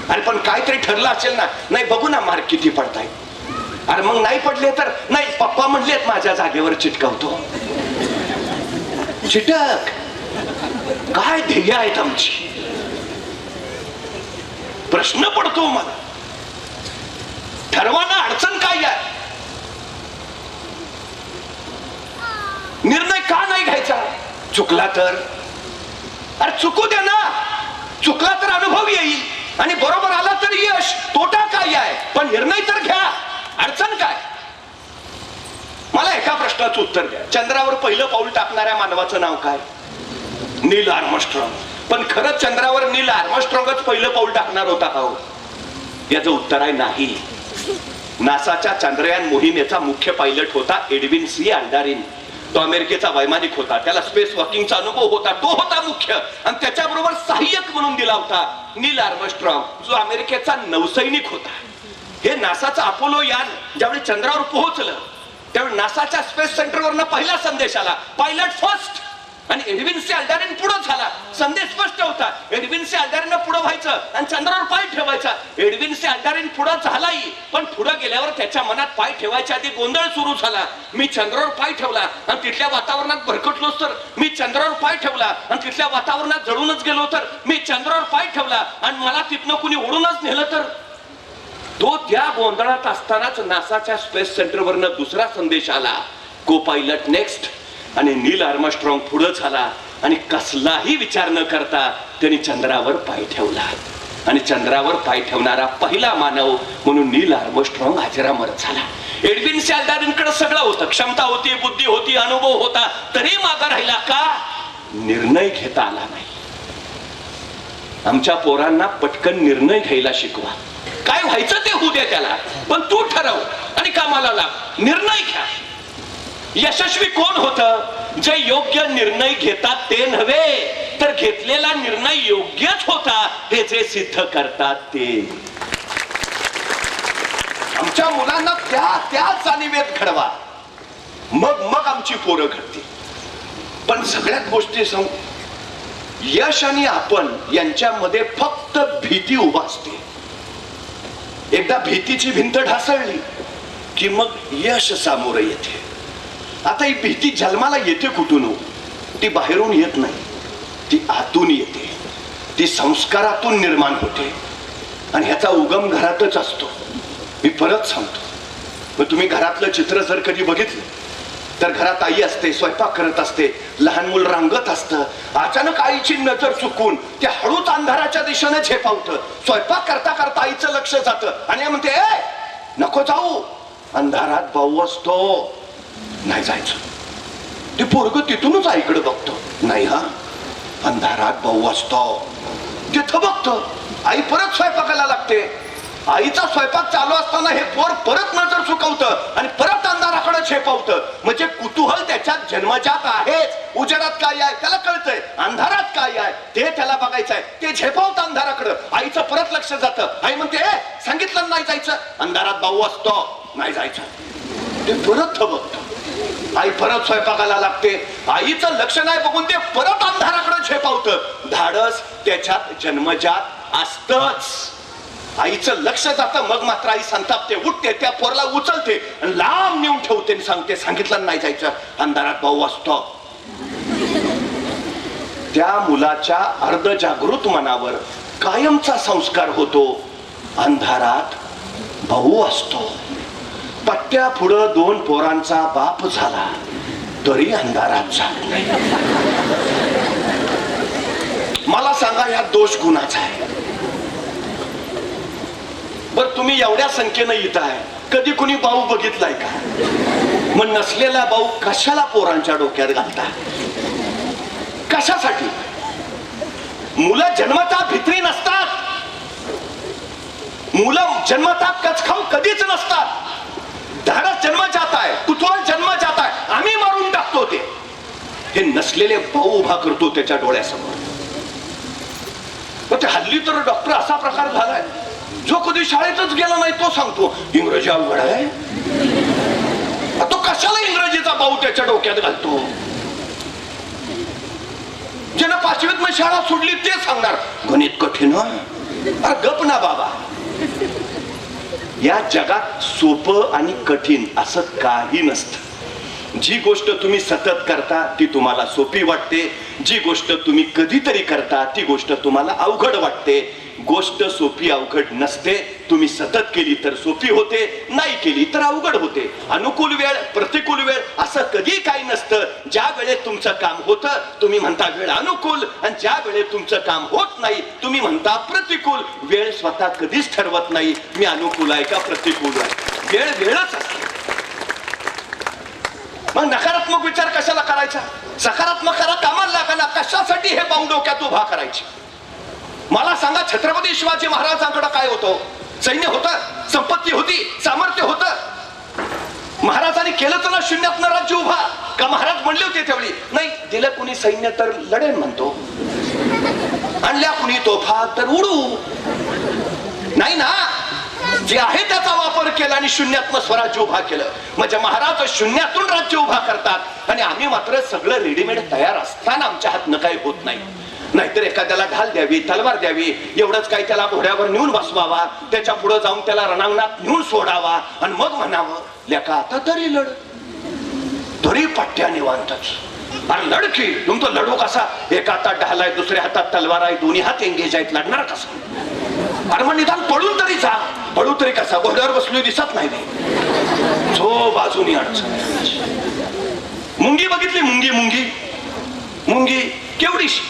अरे पण काहीतरी ठरलं असेल ना? नाही, बघू ना मार्क किती पडताय. अरे मग नाही पडले तर? नाही, पप्पा म्हणलेत माझ्या जागेवर चिटकवतो. चिटक. काय ध्येय आहेत आमची? प्रश्न पडतो मला. ठरवाना अडचण काय आहे? निर्णय का नाही घ्यायचा? चुकला तर? अरे चुकू दे ना, चुकला तर अनुभव येईल आणि बरोबर आला तर यश. तोटा काय आहे? पण निर्णय तर घ्या. अडचण काय? मला एका प्रश्नाचं उत्तर द्या. चंद्रावर पहिलं पाऊल टाकणाऱ्या मानवाचं नाव काय? नील आर्मस्ट्रॉंग. पण खरंच चंद्रावर नील आर्मस्ट्रॉंगच पहिलं पाऊल टाकणार होता का हो? याचं उत्तर आहे नाही. नासाच्या चांद्रयान मोहिमेचा मुख्य पायलट होता एडविन सी अल्डारिन. तो अमेरिकेचा वैमानिक होता, त्याला स्पेस वॉकिंगचा अनुभव होता, तो होता मुख्य. आणि त्याच्याबरोबर सहाय्यक म्हणून दिला होता नील आर्मस्ट्रॉंग, जो अमेरिकेचा नौसैनिक होता. हे नासाचं अपोलो यान ज्यावेळी चंद्रावर पोहोचलं त्यावेळी नासाच्या स्पेस सेंटरवरनं पहिला संदेश आला, पायलट फर्स्ट. आणि एडविन सी अल्डारीन पुढे झाला. संदेश स्पष्ट होता. एडविन सी अल्डारीन पुढे व्हायचं आणि चंद्रावर पाय ठेवायचा. एडविन सी अल्डारीन पुढे झालाही, पण पुढे गेल्यावर त्याच्या मनात पाय ठेवायच्या आधी गोंधळ सुरू झाला. मी चंद्रावर पाय ठेवला आणि तिथल्या वातावरणात भरकटलोच तर, मी चंद्रावर पाय ठेवला आणि तिथल्या वातावरणात जळूनच गेलो तर, मी चंद्रावर पाय ठेवला आणि मला तिथनं कुणी ओढूनच नेलं तर. तो त्या गोंधळात असतानाच नासाच्या स्पेस सेंटरवरनं दुसरा संदेश आला, को पायलट नेक्स्ट. आणि नील आर्मस्ट्रॉंग पुढे झाला आणि कसलाही विचार न करता त्यांनी चंद्रावर पाय ठेवला. आणि चंद्रावर पाय ठेवणारा पहिला मानव म्हणून नील आर्मस्ट्रॉंग अजरामर झाला. एडविन सी अल्डारीनकडे सगळं होतं, क्षमता होती, बुद्धी होती, अनुभव होता, तरी मागा राहिला का? निर्णय घेता आला नाही. आमच्या पोरांना पटकन निर्णय घ्यायला शिकवा. काय व्हायचं ते होऊ द्या त्याला, पण तू ठरव आणि कामाला लाग. निर्णय घ्या. यशस्वी कोण होतं? जे योग्य निर्णय घेतात ते नव्हे, तर घेतलेला निर्णय योग्यच होता हे जे सिद्ध करतात ते. आमच्या मुलांना त्या जाणीवेत घडवा, मग आमची पोरं घडतील. पण सगळ्यात गोष्टी यश आणि आपण यांच्यामध्ये फक्त भीती उभा असते. एकदा भीतीची भिंत ढासळली की मग यश सामोरं येते. आता ही भीती जन्माला येते कुठून? ती बाहेरून येत नाही, ती आतून येते, ती संस्कारातून निर्माण होते आणि ह्याचा उगम घरातच असतो. मी परत सांगतो, मग तुम्ही घरातलं चित्र जर कधी बघितलं तर घरात आई असते, स्वयंपाक करत असते, लहान मूल रांगत असतं. अचानक आईची नजर चुकून त्या हळूच अंधाराच्या दिशेने झेपावतं. स्वयंपाक करता करता आईचं लक्ष जातं आणि म्हणते, ए नको जाऊ, अंधारात भाऊ असतो, नाही जायचं. ते पोरगं तिथूनच आईकडे बघतो, नाही हा, अंधारात भाऊ असतो, तिथं बघतो. आई परत स्वयंपाकाला लागते. आईचा स्वयंपाक चालू असताना हे पोर परत नजर चुकवतं आणि परत अंधाराकडे झेपावतं. म्हणजे कुतूहल त्याच्यात जन्मजात आहेच. उजेडात काय आहे त्याला कळतंय, अंधारात काय आहे ते त्याला बघायचं आहे. ते झेपावतं अंधाराकडं. आईचं परत लक्ष जातं. आई म्हणते, सांगितलं नाही जायचं, अंधारात भाऊ असतो, नाही जायचं. ते परत बघतो. आई परत स्वयंपाकाला लागते. आईचं लक्ष नाही बघून ते परत अंधाराकडे झेपावतं. धाडस त्याच्यात जन्मजात असतच. आईचं लक्ष जातं, मग मात्र आई संतापते, उठते, त्या पोरला उचलते आणि लांब नेऊन ठेवते आणि सांगते, सांगितलं नाही जायचं, अंधारात भाऊ असतो. त्या मुलाच्या अर्धजागृत मनावर कायमचा संस्कार होतो, अंधारात भाऊ असतो. पट्ट्या पुढं 2 पोरांचा बाप झाला तरी अंधारात झाला. मला सांगा, या दोष गुणाचा आहे. बर, तुम्ही एवढ्या संख्येनं येत आहे, कधी कुणी भाऊ बघितलाय का? मग नसलेला भाऊ कशाला पोरांच्या डोक्यात घालता? कशासाठी? मुलं जन्मता भित्री नसतात. मुलं जन्मता कचखाऊ कधीच नसतात. धाडस जन्म जात आहे, कुतूहल जन्म जात आहे, आम्ही मारून टाकतो ते. हे नसलेले भाऊ उभा करतो त्याच्या डोळ्यासमोर. मग ते हल्ली तर डॉक्टर असा प्रकार झालाय, जो कधी शाळेतच गेला नाही तो सांगतो इंग्रजी अवघड आहे. तो कशाला इंग्रजीचा भाऊ त्याच्या डोक्यात घालतो? ज्यानं 5वीत मग शाळा सोडली ते सांगणार गणित कठीण. अरे गप ना बाबा. या जगात सोपं आणि कठीण असं काही नसतं. जी गोष्ट तुम्ही सतत करता ती तुम्हाला सोपी वाटते. जी गोष्ट तुम्ही कधीतरी करता ती गोष्ट तुम्हाला अवघड वाटते. गोष्ट सोपी अवघड नसते. तुम्ही सतत केली तर सोपी होते, नाही केली तर अवघड होते. अनुकूल वेळ, प्रतिकूल वेळ असं कधी काही नसतं. ज्या वेळेत तुमचं काम होतं तुम्ही म्हणता वेळ अनुकूल, आणि ज्या वेळेत तुमचं काम होत नाही तुम्ही म्हणता प्रतिकूल. वेळ स्वतः कधीच ठरवत नाही मी अनुकूल आहे का प्रतिकूल आहे. वेळ वेळच असते. मग नकारात्मक विचार कशाला करायचा? सकारात्मक करा, कामाला लागायला. कशासाठी हे पाऊल डोक्यात उभा करायचे? मला सांगा, छत्रपती शिवाजी महाराजांकडे काय होतं? सैन्य होतं, संपत्ती होती, सामर्थ्य होतं. महाराजांनी केलं तर ना शून्यातनं राज्य उभा. का महाराज म्हणले होते त्यावेळी, नाही दिलं कुणी सैन्य तर लढेन म्हणतो, आणल्या कुणी तोफा तर उडू. नाही ना, जे आहे त्याचा वापर केला आणि शून्यातनं स्वराज्य उभा केलं. म्हणजे महाराज शून्यातून राज्य उभा करतात आणि आम्ही मात्र सगळं रेडीमेड तयार असताना आमच्या हातनं काही होत नाही. नाहीतर एखाद्याला ढाल द्यावी, तलवार द्यावी, एवढंच काही त्याला घोड्यावर नेऊन बसवावा, त्याच्या पुढे जाऊन त्याला रणांगणात नेऊन सोडावा आणि मग म्हणावं लेका आता तरी लढ, तरी पट्ट्या निवांतच. अरे लढकी तुम तो लढू कसा, एका हातात ढाल आहे, दुसऱ्या हातात तलवार आहे, दोन्ही हात एंगेज आहेत, लढणार कसा? अरे मग निदान पळून तरी जा. पळू तरी कसा, घोड्यावर बसलो दिसत नाही मी. जो बाजूनी अडचण. मुंगी बघितली, मुंगी मुंगी मुंगी केवढीशी,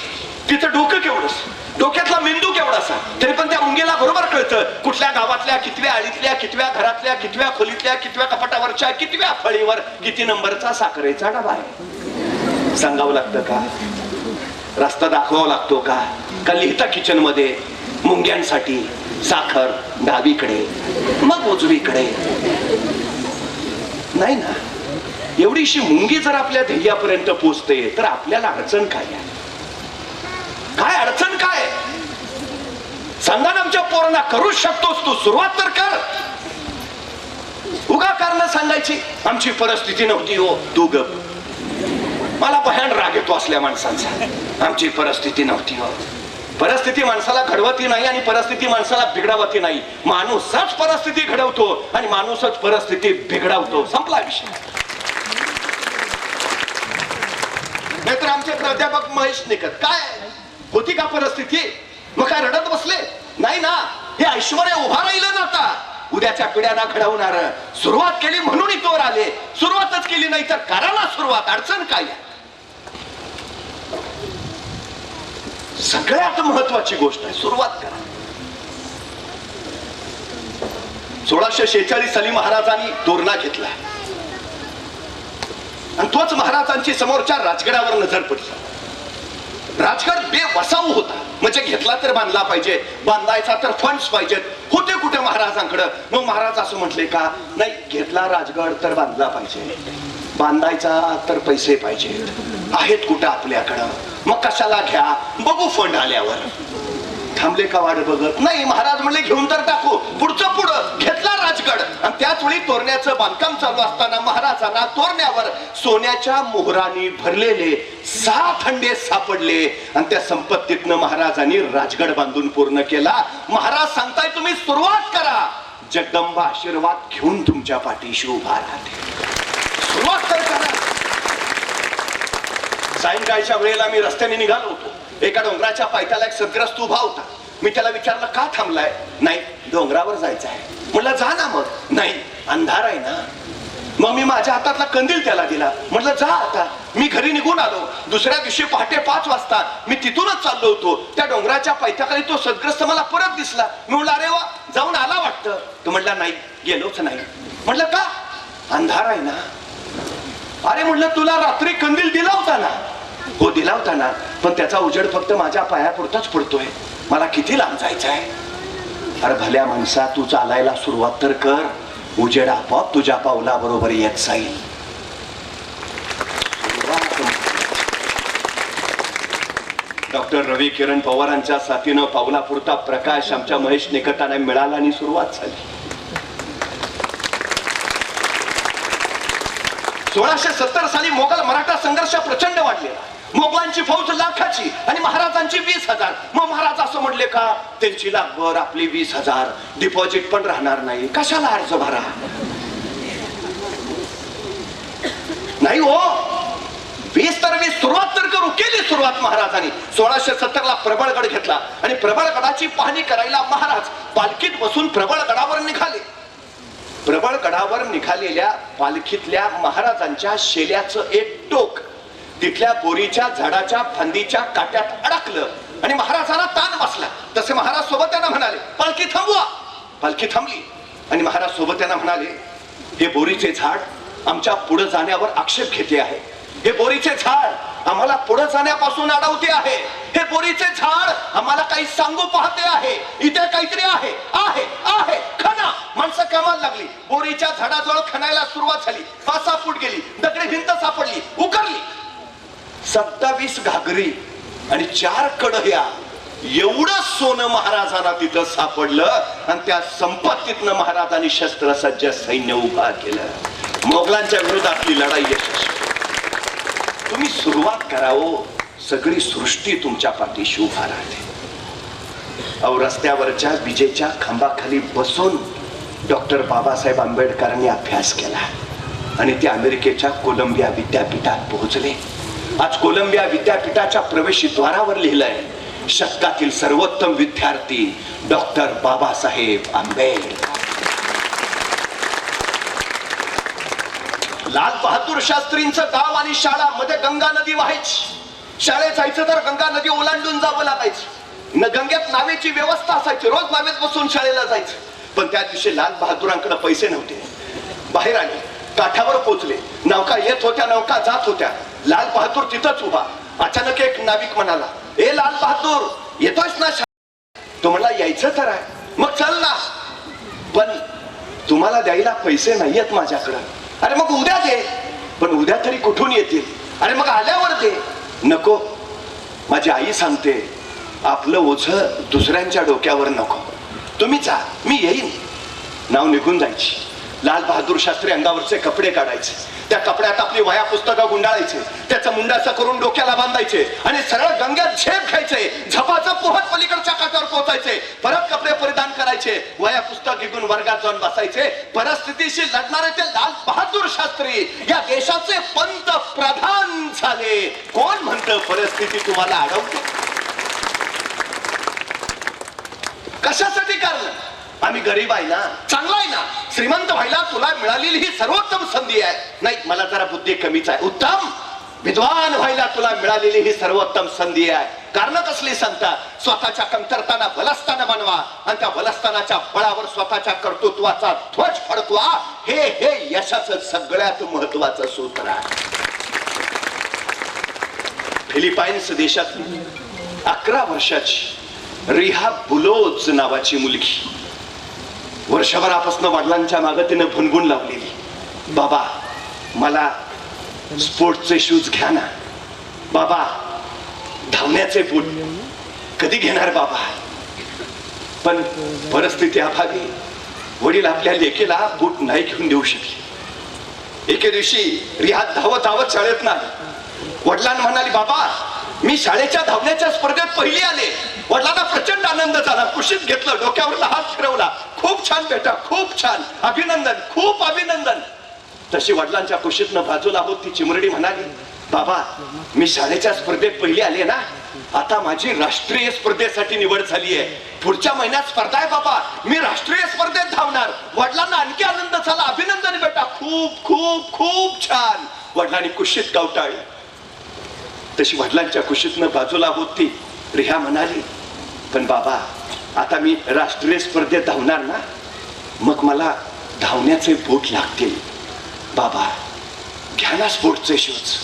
तिचं डोकं केवढंच, डोक्यातला मेंदू केवढासा, तरी पण त्या मुंगीला बरोबर कळतं कुठल्या गावातल्या कितव्या आळीतल्या, कितव्या घरातल्या, कितव्या खोलीतल्या, कितव्या कपाटावरच्या, कितव्या फळीवर किती नंबरचा साखरेचा डबा आहे. सांगावं लागतं का, रस्ता दाखवावा लागतो का, का लिहिता किचन मध्ये मुंग्यांसाठी साखर डावीकडे मग उजवीकडे? नाही ना. एवढीशी मुंगी जर आपल्या ध्येयापर्यंत पोचते तर आपल्याला अडचण काय आहे? काय अडचण काय? सांगा ना आमच्या पोरांना, करूच शकतोस तू, सुरुवात तर कर. उगा कारण सांगायची आमची परिस्थिती नव्हती हो, तू गप. मला भयान राग येतो असल्या माणसांचा. आमची परिस्थिती नव्हती हो. परिस्थिती माणसाला घडवती नाही आणि परिस्थिती माणसाला बिघडवती नाही. माणूसच परिस्थिती घडवतो आणि माणूसच परिस्थिती बिघडवतो. संपला विषय. नाहीतर आमचे प्राध्यापक महेश निकत काय होती का परिस्थिती? मग काय रडत बसले? नाही ना. हे ऐश्वर्य उभा राहिलं ना आता उद्याच्या पिढ्यांना घडवणार. सुरुवात केली म्हणून इथवर आले. सुरुवातच केली नाही तर करा ना सुरुवात. अडचण काय आहे? सगळ्यात महत्वाची गोष्ट आहे सुरुवात करा. 1646 साली महाराजांनी तोरणा घेतला आणि तोच महाराजांची समोरच्या राजगडावर नजर पडली. राजगड बेवसाऊ होता. म्हणजे घेतला तर बांधला पाहिजे, बांधायचा तर फंड्स पाहिजेत. होते कुठे महाराजांकडे? मग महाराज असं म्हटले का, नाही घेतला राजगड तर बांधला पाहिजे, बांधायचा तर पैसे पाहिजेत. आहेत कुठं आपल्याकडं? मग कशाला घ्या, बघू फंड आल्यावर. थांबले का वाट बघत? नाही. महाराज म्हणले घेऊन तर टाकू. पुढचं पुढं घेतला राजगड आणि त्याच वेळी तोरण्याचं बांधकाम चालू असताना महाराजांना तोरण्यावर सोन्याच्या मोहरांनी भरलेले 6 खंडे सापडले आणि त्या संपत्तीतनं महाराजांनी राजगड बांधून पूर्ण केला. महाराज सांगताय तुम्ही सुरुवात करा. जगदंबा आशीर्वाद घेऊन तुमच्या पाठीशी उभा राहते. सुरुवात तर करा. सायंकाळच्या वेळेला मी रस्त्याने निघालो होतो. एका डोंगराच्या पायथ्याला एक सद्ग्रस्त उभा होता. मी त्याला विचारलं का थांबलाय? नाही डोंगरावर जायचं आहे. म्हटलं जा ना. मग नाही अंधार आहे ना. मग मी माझ्या हातातला कंदील त्याला दिला. म्हटलं जा आता. मी घरी निघून आलो. दुसऱ्या दिवशी पहाटे 5 वाजता मी तिथूनच चाललो होतो. त्या डोंगराच्या पायथ्याखाली तो सद्ग्रस्त मला परत दिसला. मी म्हटलं अरे वा जाऊन आला वाटतं. तो म्हटला नाही गेलोच नाही. म्हटलं का? अंधार आहे ना. अरे म्हटलं तुला रात्री कंदील दिला होता ना. हो दिला होता ना, पण त्याचा उजेड फक्त माझ्या पायापुरताच पडतोय. मला किती लांब जायचं आहे? अरे भल्या माणसा तू चालायला सुरुवात तर कर. उजेड आपोआप तुझ्या पावला बरोबर येत जाईल. डॉक्टर रवी किरण पवारांच्या साथीनं पावलापुरता प्रकाश आमच्या महेश निकटाने मिळाला आणि सुरुवात झाली. 1670 साली मोगल मराठा संघर्ष प्रचंड वाढलेला. मोगलांची फौज लाखाची आणि महाराजांची 20,000. मग महाराज असं म्हणले का त्यांची लाखभर आपली 20,000 डिपॉझिट पण राहणार नाही. कशाला अर्ज भरा? नाही हो 20 तर 20 सुरुवात तर करू. केली सुरुवात महाराजांनी. 1670 ला प्रबळगड घेतला आणि प्रबळगडाची पाहणी करायला महाराज पालखीत बसून प्रबळगडावर निघाले. प्रबळगडावर निघालेल्या पालखीतल्या महाराजांच्या शेल्याचं एक टोक तिथल्या बोरीच्या झाडाच्या फांदीच्या काट्यात अडकलं आणि महाराजांना ताण बसला. तसे महाराज सोबत त्यांना म्हणाले पालखी थांबवा. पालखी थांबली आणि महाराज सोबत त्यांना म्हणाले हे बोरीचे झाड आमच्या पुढे जाण्यावर आक्षेप घेते आहे. हे बोरीचे झाड आम्हाला पुढे जाण्यापासून अडवते आहे. हे बोरीचे झाड आम्हाला काही सांगू पाहते आहे. इथे काहीतरी आहे आहे आहे. खना. माणसं कामाला लागली. बोरीच्या झाडाजवळ खणायला सुरुवात झाली. 5-6 फूट गेली. दगडी भिंत सापडली. उकरली. 27 घागरी आणि 4 कडह्या एवढं सोनं महाराजांना तिथं सापडलं आणि त्या संपत्तीतनं महाराजांनी शस्त्रसज्ज सैन्य उभा केलं. मोगलांच्या विरोधातली लढाई यशस्वी. तुम्ही सुरुवात करावं, सगळी सृष्टी तुमच्या पाठीशी उभा राहते. अहो, रस्त्यावरच्या विजेच्या खांबाखाली बसून डॉक्टर बाबासाहेब आंबेडकरांनी अभ्यास केला आणि ते अमेरिकेच्या कोलंबिया विद्यापीठात पोहोचले. आज कोलंबिया विद्यापीठाच्या प्रवेशद्वारावर लिहिलंय, शतकातील सर्वोत्तम विद्यार्थी डॉक्टर बाबासाहेब आंबेडकर. लाल बहादूर शास्त्रींचं गाव आणि शाळा मध्ये गंगा नदी व्हायची. शाळेत जायचं तर गंगा नदी ओलांडून जावं लागायचं. गंगेत नावेची व्यवस्था असायची, रोज नावेत बसून शाळेला जायचं. पण त्या दिवशी लाल बहादूरांकडे पैसे नव्हते. बाहेर आले, काठावर पोहोचले, नौका येत होत्या, नौका जात होत्या. लाल बहादूर तिथंच उभा. अचानक एक नाविक म्हणाला, ए लाल बहादूर, येतोयस ना? तो म्हणला, यायचं तर आहे. मग चल ना, पण तुम्हाला द्यायला पैसे नाहीयेत माझ्याकडं. अरे मग उद्या दे. पण उद्या तरी कुठून येतील? अरे मग आल्यावर दे. नको, माझी आई सांगते, आपलं ओझं दुसऱ्यांच्या डोक्यावर नको. तुम्ही जा, मी येईन. नाव निघून जायची. लाल बहादूर शास्त्री अंगावरचे कपडे काढायचे, त्या कपड्यात आपली वया पुस्तकं गुंडाळायचे, त्याचं मुंडाचं करून डोक्याला बांधायचे आणि सरळ गंगेत झेप घ्यायचे. झपाचं पोहत पलीकडच्या काठावर पोहोचायचे. परत कपडे परिधान करायचे, वया पुस्तक घेऊन वर्गात जाऊन बसायचे. परिस्थितीशी लढणारे ते लाल बहादूर शास्त्री या देशाचे पंतप्रधान झाले. कोण म्हणतं परिस्थिती तुम्हाला अडवते? कशासाठी काढलं? आम्ही गरीब आहे ना, चांगला आहे ना, श्रीमंत व्हायला तुला मिळालेली ही सर्वोत्तम संधी आहे. नाही, मला जरा बुद्धी कमीच आहे. उत्तम. विद्वान व्हायला तुला मिळालेली ही सर्वोत्तम संधी आहे. कारण कसली सांगता? स्वतःच्या कमतरताना बलस्थान बनवा आणि त्या बलस्थानाच्या बळावर स्वतःच्या कर्तृत्वाचा ध्वज फडकवा. हे यशाचं सगळ्यात महत्वाचं सूत्र आहे. फिलिपाईन्स देशातली 11 वर्षाची रिहा बुलोज नावाची मुलगी वर्षभरापासून वडिलांच्या मागे तिनं भुणभुण लावलेली, बाबा मला स्पोर्टचे शूज घ्या ना, बाबा धावण्याचे बूट कधी घेणार बाबा. पण परिस्थिती अभावी वडील आपल्या लेकीला बूट नाही घेऊन देऊ शकले. एके दिवशी रिहात धावत धावत शाळेत नाही. वडिलांना म्हणाली, बाबा मी शाळेच्या धावण्याच्या स्पर्धेत पहिली आले. वडिलांना प्रचंड आनंद झाला, कुशीत घेतलं, डोक्यावरला हात फिरवला. खूप छान बेटा, खूप छान, अभिनंदन, खूप अभिनंदन. तशी वडिलांच्या कुशीतनं बाजूला होत ती चिमरडी म्हणाली, बाबा मी शाळेच्या स्पर्धेत पहिली आले ना, आता माझी राष्ट्रीय स्पर्धेसाठी निवड झाली आहे. पुढच्या महिन्यात स्पर्धा आहे बाबा, मी राष्ट्रीय स्पर्धेत धावणार. वडिलांना आणखी आनंद झाला, अभिनंदन बेटा, खूप खूप खूप छान. वडिलांनी कुशीत गावटाळली. तशी वडिलांच्या कुशीतनं बाजूला होती रिहा म्हणाली, पण बाबा आता मी राष्ट्रीय स्पर्धेत धावणार ना, मग मला धावण्याचे बूट लागतील. बाबा घ्या ना स्पोर्टचे शूज,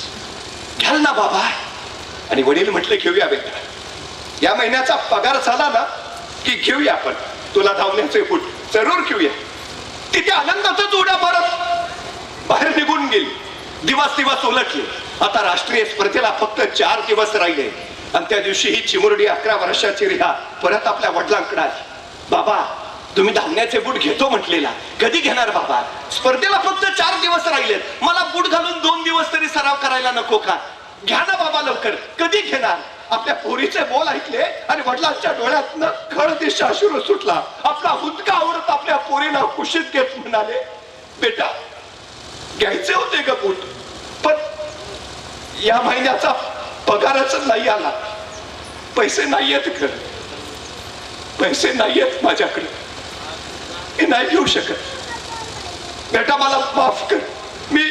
घ्याल ना बाबा. आणि वडील म्हटले, घेऊया बेटा, या महिन्याचा पगार झाला ना की घेऊया, आपण तुला धावण्याचे बूट जरूर घेऊया. तिथे आनंदातच उड्या मारत बाहेर निघून गेली. दिवस उलटले. आता राष्ट्रीय स्पर्धेला फक्त 4 दिवस राहिले आणि त्या दिवशी ही चिमुरडी 11 वर्षाची रिहा परत आपल्या वडिलांकडे आली. बाबा तुम्ही धावण्याचे बूट घेतो म्हटलेला, कधी घेणार बाबा? स्पर्धेला फक्त 4 दिवस राहिलेत, मला बूट घालून 2 दिवस तरी सराव करायला नको का? घ्या ना बाबा लवकर, कधी घेणार? आपल्या पोरीचे बोल ऐकले आणि वडिलांच्या डोळ्यातनं खळ दिशा अश्रू सुटला. आपला हुंदका आवडत आपल्या पोरीला कुशीत घेत म्हणाले, बेटा घ्यायचे होते ग बूट, पण या महिन्याचा पगारच नाही आला, पैसे नाहीयेत घर, पैसे नाहीयेत माझ्याकडे, मी नाही घेऊ शकत. बेटा मला माफ कर, मी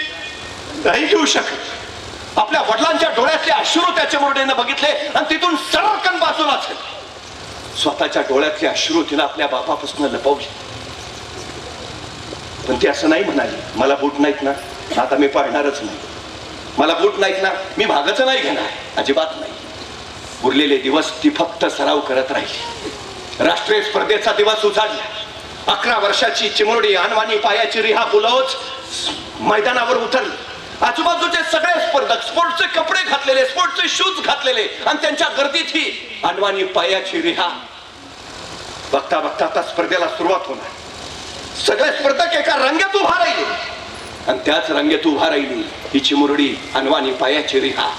नाही घेऊ शकत. आपल्या वडिलांच्या डोळ्यातले अश्रू त्याच्या मुरडेनं बघितले आणि तिथून सरकन बाजूला झाले. स्वतःच्या डोळ्यातले अश्रू तिला आपल्या बापापासून लपवले. पण ती असं नाही म्हणाली, मला बूट नाहीत ना, आता मी पाळणारच नाही. मला बूट नाहीत ना, मी भागाचं नाही घेणार, अजिबात नाही. उरलेले दिवस ती फक्त सराव करत राहिली. राष्ट्रीय स्पर्धेचा दिवस उजाडला. 11 वर्षाची चिमुरडी अनवाणी पायाची रिहा बुलोज मैदानावर उतरली. आजूबाजूचे सगळे स्पर्धक स्पोर्टचे कपडे घातलेले, स्पोर्टचे शूज घातलेले, आणि त्यांच्या गर्दीत ही अनवाणी पायाची रिहा. बघता बघता आता स्पर्धेला सुरुवात होणार. सगळे स्पर्धक एका रांगेत उभा राहिले आणि त्याच रांगेत उभा राहिली ही चिमुरडी अनवाणी पायाची रिहा.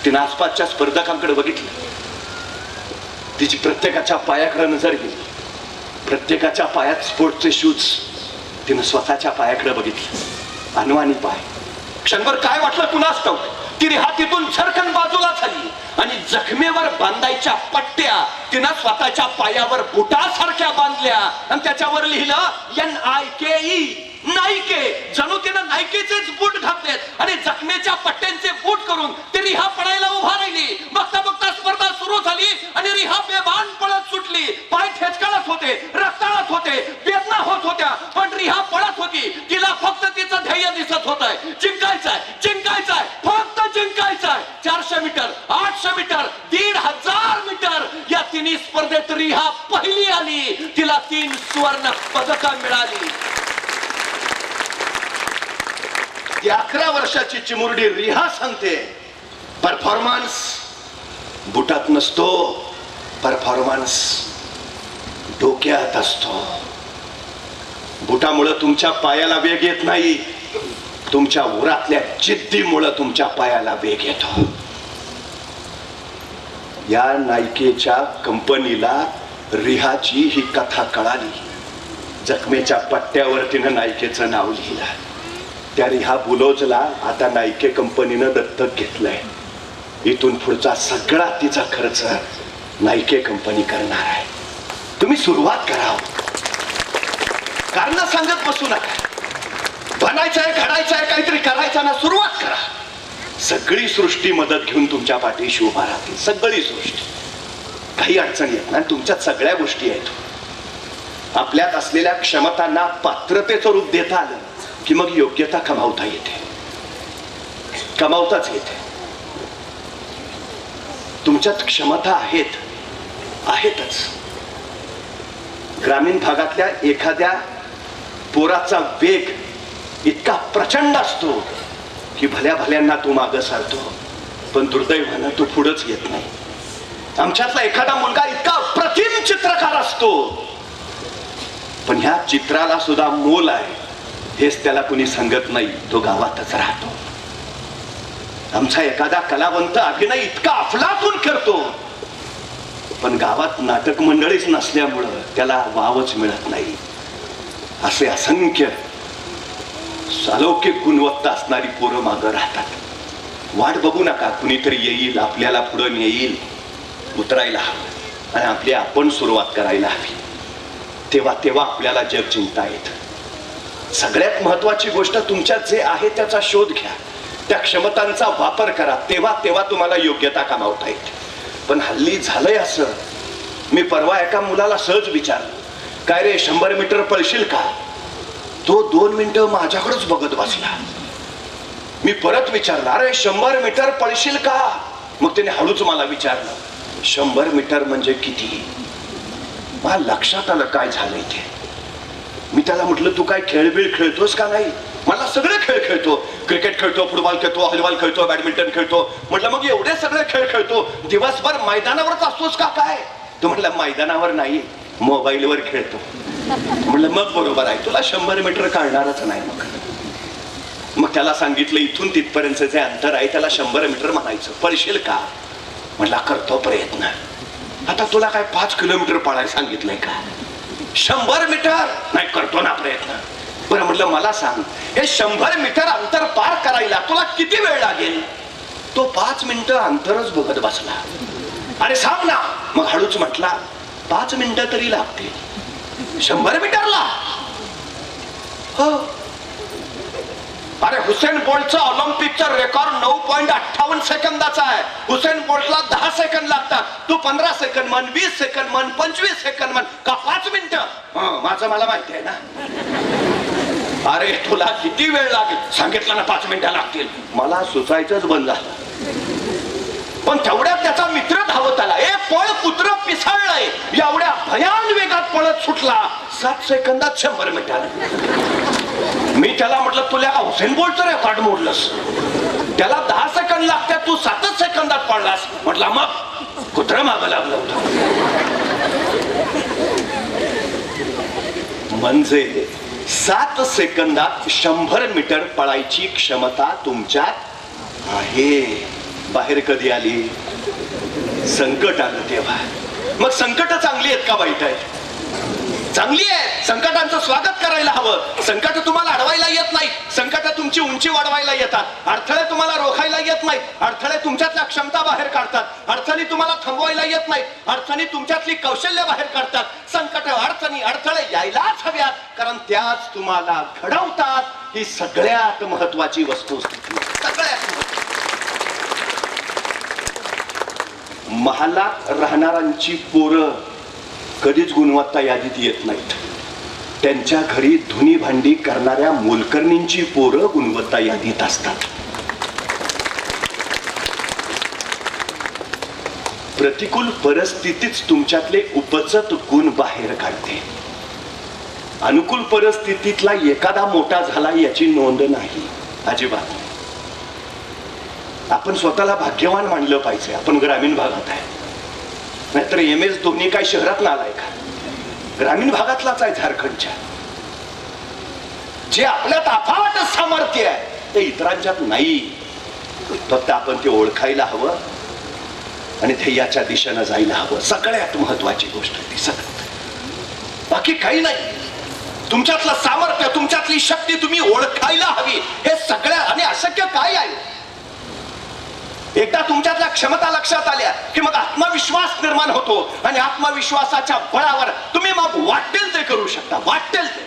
तिनं आसपासच्या स्पर्धकांकडे बघितलं. तिची प्रत्येकाच्या पायाकडे नजर गेली. प्रत्येकाच्या पायात स्पोर्टचे शूज. तिनं स्वतःच्या पायाकडे बघितलं. अनवाणी पाय. क्षणभर काय वाटलं कुणास ठाऊक. ती रिहा तिथून झरकन बाजूला झाली आणि जखमेवर बांधायच्या पट्ट्या तिनं स्वतःच्या पायावर बुटासारख्या बांधल्या आणि त्याच्यावर लिहिलं NIKE, नाईके. जणू तिनं नाईकेचेच बूट घातलेत आणि जखमेच्या पट्ट्यांचे बूट करून ती रिहा पडायला उभा राहिली. बघता बघता स्पर्धा सुरू झाली आणि रिहा बेभान पळत सुटली. पाय ठेचकाळत होते, रक्ताळत होते, वेदना होत होत्या, पण रिहा पळत होती. तिला फक्त तिचं ध्येय दिसत होतंय. जिंकायचंय, जिंकायचंय, फक्त जिंकायचंय. 400 मीटर, 800 मीटर, 1500 मीटर या तिन्ही स्पर्धेत रिहा पहिली आली. तिला 3 सुवर्ण पदकं मिळाली. ती 11 वर्षाची चिमुरडी रिहा सांगते, परफॉर्मन्स बुटात नसतो, परफॉर्मन्स डोक्यात असतो. बुटामुळे तुमच्या पायाला वेग येत नाही, तुमच्या उरातल्या जिद्दीमुळे तुमच्या पायाला वेग येतो. या नायकेच्या कंपनीला रिहाची ही कथा कळाली. जखमेच्या पट्ट्यावर तिनं नायकेचं नाव लिहिलं. त्या रिहा बुलोजला आता नायके कंपनीनं दत्तक घेतलंय. इथून पुढचा सगळा तिचा खर्च नायके कंपनी करणार आहे. तुम्ही सुरुवात करा. कारण सांगत बसू नका. बनायचंय, घडायचंय, काहीतरी करायचं ना, सुरुवात करा. सगळी सृष्टी मदत घेऊन तुमच्या पाठीशी उभा राहते. सगळी सृष्टी. काही अडचण येत नाही. तुमच्यात सगळ्या गोष्टी आहेत. आपल्यात असलेल्या क्षमतांना पात्रतेचं रूप देता आलं की मग योग्यता कमावता येते. कमावताच येते. तुमच्यात क्षमता आहेतच. ग्रामीण भागातल्या एखाद्या पोराचा वेग इतका प्रचंड असतो की भल्या भल्यांना तो मागं सारतो, पण दुर्दैवानं तो पुढंच येत नाही. आमच्यातला एखादा मुलगा इतका अप्रतिम चित्रकार असतो, पण ह्या चित्राला सुद्धा मोल आहे हेच त्याला कुणी सांगत नाही. तो गावातच राहतो. आमचा एखादा कलावंत अभिनय इतका अफलातून करतो, पण गावात नाटक मंडळीच नसल्यामुळं त्याला वावच मिळत नाही. असे असंख्य अलौकिक गुणवत्ता असणारी पोरं मागं राहतात. वाट बघू नका. कुणीतरी येईल, आपल्याला पुढं येईल. उतरायला हवं आणि आपली आपण सुरुवात करायला हवी. तेव्हा आपल्याला जग जिंकता येतं. सगळ्यात महत्वाची गोष्ट तुमच्यात जे आहे त्याचा शोध घ्या. त्या क्षमतांचा वापर करा. तेव्हा तुम्हाला योग्यता कमावता येते. पण हल्ली झालंय असं. मी परवा एका मुलाला सहज विचारलं, काय रे 100 मीटर पळशील का? तो 2 मिनिटं माझ्याकडेच बघत बसला. मी परत विचारलं, अरे 100 मीटर पळशील का? मग त्याने हळूच मला विचारलं, 100 मीटर म्हणजे किती? मला लक्षात आलं काय झालंय ते. मी त्याला म्हटलं, तू काय खेळबिळ खेळतोस का? नाही. मला सगळे खेळ खेळतो. क्रिकेट खेळतो, फुटबॉल खेळतो, व्हॉलीबॉल खेळतो, बॅडमिंटन खेळतो. म्हटलं मग एवढे सगळे खेळ खेळतो, दिवसभर मैदानावरच असतोस का काय? तो म्हटलं मैदानावर नाही, मोबाईलवर खेळतो. म्हटलं मग बरोबर आहे, तुला 100 मीटर काढणारच नाही. मग त्याला सांगितलं, इथून तिथपर्यंत जे अंतर आहे त्याला 100 मीटर म्हणायचं. पळशील का? म्हटलं करतो प्रयत्न. आता तुला काय 5 किलोमीटर पळायला सांगितलंय का? 100 मीटर नाही, करतो ना प्रयत्न. बरं म्हटलं मला सांग, हे 100 मीटर अंतर पार करायला तुला किती वेळ लागेल? तो 5 मिनिटं अंतरच बघत बसला. अरे सांग ना. मग हळूच म्हटला, 5 मिनिटं तरी लागतील 100 मीटरला. हो. अरे हुसेन बोल्टचा ऑलिम्पिकचा रेकॉर्ड 9.58 सेकंदाचा आहे. हुसेन बोल्टला 10 सेकंद लागतात. तू 15 सेकंद म्हण, 20 सेकंद म्हण, 25 सेकंद म्हण, का 5 मिनिटं? माझं मला माहिती आहे ना. अरे तुला किती वेळ लागेल? सांगितलं ना 5 मिनिटं लागतील. मला सुचायचंच बंद झालं. पण तेवढ्यात त्याचा मित्र धावत आला. पळ कुत्र पिसाळलंय. एवढ्या भयान वेगात पळत सुटला. 7 सेकंदात 100 मीटर. मी त्याला म्हटलं तुला का हुसेन बोल्टचं रेकॉर्ड मोडलंस, त्याला 10 सेकंद लागतात, तू 7 सेकंदात पडलास. म्हटलं मग कुत्रं मागं लागलं होतं. म्हणजे 7 सेकंदात 100 मीटर पळायची क्षमता तुमच्यात आहे. बाहेर कधी आली? संकट आलं तेव्हा. मग संकट चांगली आहेत का वाईट आहेत? चांगली आहे. संकटांचं स्वागत करायला हवं. संकट तुम्हाला अडवायला येत नाही, संकट तुमची उंची वाढवायला येतात. अडथळे तुम्हाला रोखायला येत नाही, अडथळे तुमच्यातल्या क्षमता बाहेर काढतात. अडचणी तुम्हाला थांबवायला येत नाही, अडचणी तुमच्यातली कौशल्य बाहेर काढतात. संकट, अडचणी, अडथळे यायलाच हव्यात, कारण त्याच तुम्हाला घडवतात. ही सगळ्यात महत्वाची वस्तुस्थिती. सगळ्यात महालात राहणाऱ्यांची पोरं कधीच गुणवत्ता यादीत येत नाहीत. त्यांच्या घरी धुनी भांडी करणाऱ्या मोलकर्णींची पोरं गुणवत्ता यादीत असतात. प्रतिकूल परिस्थितीच तुमच्यातले उपजत गुण बाहेर काढते. अनुकूल परिस्थितीतला एखादा मोठा झाला याची नोंद नाही अजिबात. आपण स्वतःला भाग्यवान मानलं पाहिजे. आपण ग्रामीण भागात आहे, नाहीतर MS धोनी काय शहरात आलाय का? ग्रामीण भागातलाच आहे, झारखंडच्या. जे आपल्यात अफाट सामर्थ्य आहे ते इतरांच्यात नाही. फक्त आपण ते ओळखायला हवं आणि ध्येयाच्या दिशेनं जायला हवं. सगळ्यात महत्वाची गोष्ट ती. सगळ्यात बाकी काही नाही. तुमच्यातलं सामर्थ्य, तुमच्यातली शक्ती तुम्ही ओळखायला हवी. हे सगळ्या आणि अशक्य काय आहे? एकदा तुमच्यातल्या क्षमता लक्षात आल्या की मग आत्मविश्वास निर्माण होतो आणि आत्मविश्वासाच्या बळावर तुम्ही मग वाटेल ते करू शकता. वाटेल ते.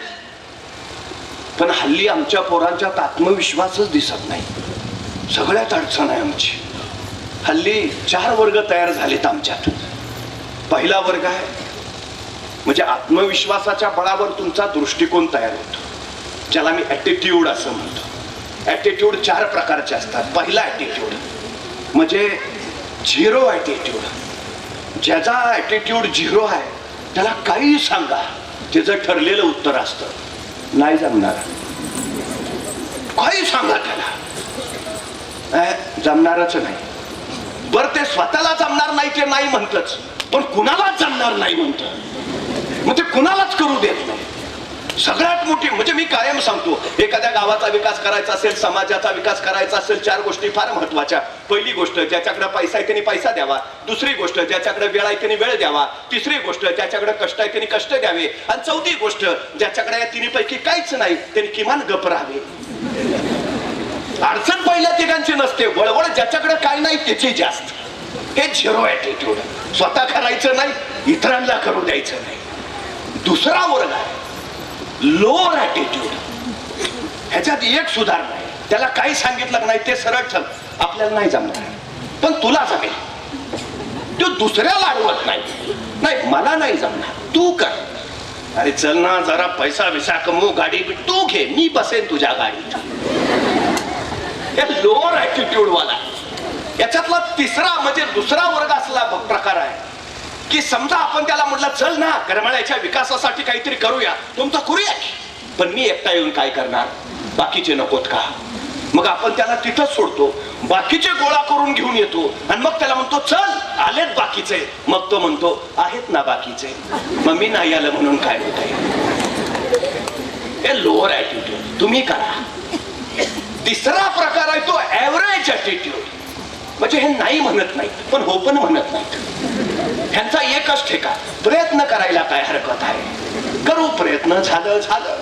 पण हल्ली आमच्या पोरांच्यात आत्मविश्वासच दिसत नाही. सगळ्यात अडचण आहे आमची. हल्ली 4 वर्ग तयार झालेत आमच्यात. पहिला वर्ग आहे म्हणजे आत्मविश्वासाच्या बळावर तुमचा दृष्टिकोन तयार होतो, ज्याला मी ऍटिट्यूड असं म्हणतो. ऍटिट्यूड 4 प्रकारचे असतात. पहिला ऍटिट्यूड म्हणजे 0 ऍटिट्यूड. ज्याचा ऍटिट्यूड 0 आहे त्याला काही सांगा, त्याचं ठरलेलं उत्तर असतं, नाही जमणार. काही सांगा त्याला, जमणारच नाही. बरं, ते स्वतःला जमणार नाही ते नाही म्हणतच, पण कुणालाच जमणार नाही म्हणत. मग ते कुणालाच करू देत नाही. सगळ्यात मोठी म्हणजे मी कायम सांगतो, एखाद्या गावाचा विकास करायचा असेल, समाजाचा विकास करायचा असेल, 4 गोष्टी फार महत्वाच्या. पहिली गोष्ट, ज्याच्याकडे पैसा आहे त्यांनी पैसा द्यावा. दुसरी गोष्ट, ज्याच्याकडे वेळ आहे त्यांनी वेळ द्यावा. तिसरी गोष्ट, ज्याच्याकडे कष्ट आहे त्यांनी कष्ट द्यावे. आणि चौथी गोष्ट, ज्याच्याकडे या तिन्हीपैकी काहीच नाही त्यांनी किमान गप राहावे. अडचण पहिल्या ठिकाणची नसते, वळवळ ज्याच्याकडे काय नाही त्याची जास्त. हे 0 ऍटिट्यूड. स्वतः करायचं नाही, इतरांना करू द्यायचं नाही. दुसरा वर्ग आहे लोअर ऍटिट्यूड. ह्याच्यात एक सुधार नाही. त्याला काही सांगितलं नाही ते सरळ चल, आपल्याला नाही जमणार पण तुला जमेल. तो दुसऱ्याला अडवत नाही, नाही मला नाही जमणार तू कर. अरे चल ना, जरा पैसा विसा कमवू, गाडी तू घे, मी बसेन तुझ्या गाडीत. हे लोअर ऍटिट्यूड वाला. याच्यातला तिसरा म्हणजे दुसरा वर्ग असला प्रकार आहे की समजा आपण त्याला म्हटलं चल ना करमाळ्याच्या विकासासाठी काहीतरी करूया, तुमचं करूया, पण मी एकटा येऊन काय करणार, बाकीचे नकोत का? मग आपण त्याला तिथंच सोडतो, बाकीचे गोळा करून घेऊन येतो आणि मग त्याला म्हणतो चल आलेत बाकीचे. मग तो म्हणतो आहेत ना बाकीचे, मग मी नाही आलं म्हणून काय होत आहे. हे लोअर ऍटिट्यूड. तुम्ही करा. तिसरा प्रकार आहे तो ऍव्हरेज ऍटिट्यूड. म्हणजे हे नाही म्हणत नाही पण हो पण म्हणत नाहीत. ह्यांचा एकच ठेका, प्रयत्न करायला काय हरकत आहे, करू प्रयत्न, झालं झालं.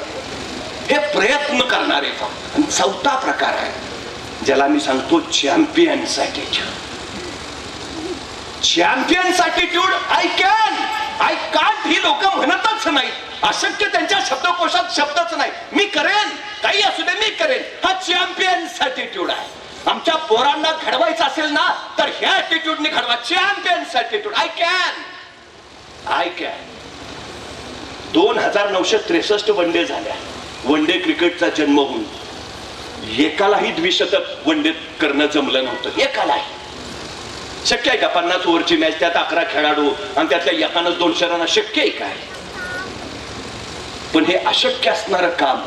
हे प्रयत्न करणारे फक्त. आणि चौथा प्रकार आहे ज्याला मी सांगतो champions attitude. Champions attitude. I can, I can't he लोक म्हणतच नाही. अशक्य त्यांच्या शब्दकोशात शब्दच नाही. मी करेन, काही असू दे मी करेन. हा चॅम्पियन्स ऍटिट्यूड आहे. आमच्या पोरांना घडवायचं असेल ना तर ह्या ऍटिट्यूडने घडवा. Champions attitude. I can, I can. 2963 one day झाल्या. वनडे क्रिकेटचा जन्म होऊन एकालाही द्विशतक वनडे करणं जमलं नव्हतं. एकालाही. शक्य आहे का 50 ओव्हरची मॅच, त्यात 11 खेळाडू आणि त्यातल्या एकानंच 200 रन, शक्य आहे काय? पण हे अशक्य असणारं काम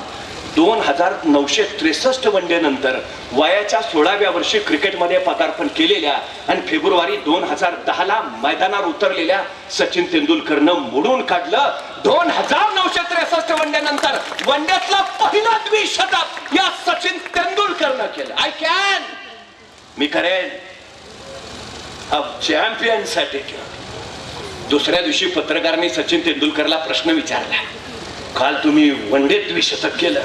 2963 वनडे नंतर वयाच्या 16व्या वर्षी क्रिकेटमध्ये पदार्पण केलेल्या आणि फेब्रुवारी 2010ला मैदानावर उतरलेल्या सचिन तेंडुलकरनं मोडून काढलं. 2963 वनडे नंतर वनड्यातला पहिला द्विशतक या सचिन तेंडुलकरनं केलं. आय कॅन, मी करेन. Champion certificate. दुसऱ्या दिवशी पत्रकारांनी सचिन तेंडुलकरला प्रश्न विचारला, काल तुम्ही वनडेत द्विशतक केलं,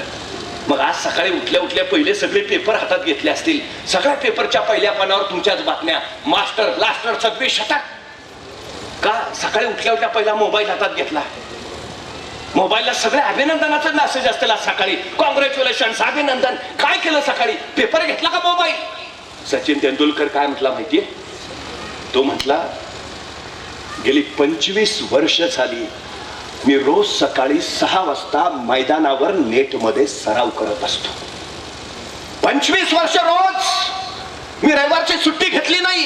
मग आज सकाळी उठल्या उठल्या पहिले सगळे पेपर हातात घेतले असतील, सगळ्या पेपरच्या पहिल्या पानावर तुमच्याच बातम्या, मास्टर ब्लास्टरचं द्विशतक. का सकाळी उठल्या उठल्या पहिला मोबाईल हातात घेतला? मोबाईलला सगळे अभिनंदनाचा मेसेज असतील आज सकाळी, कॉंग्रॅच्युलेशन, अभिनंदन. काय केलं सकाळी? पेपर घेतला का मोबाईल? सचिन तेंडुलकर काय म्हटला माहितीये? तो म्हटला, गेली 25 वर्ष झाली मी रोज सकाळी 6 वाजता मैदानावर नेटमध्ये सराव करत असतो. 25 वर्ष रोज. मी रविवारची सुट्टी घेतली नाही,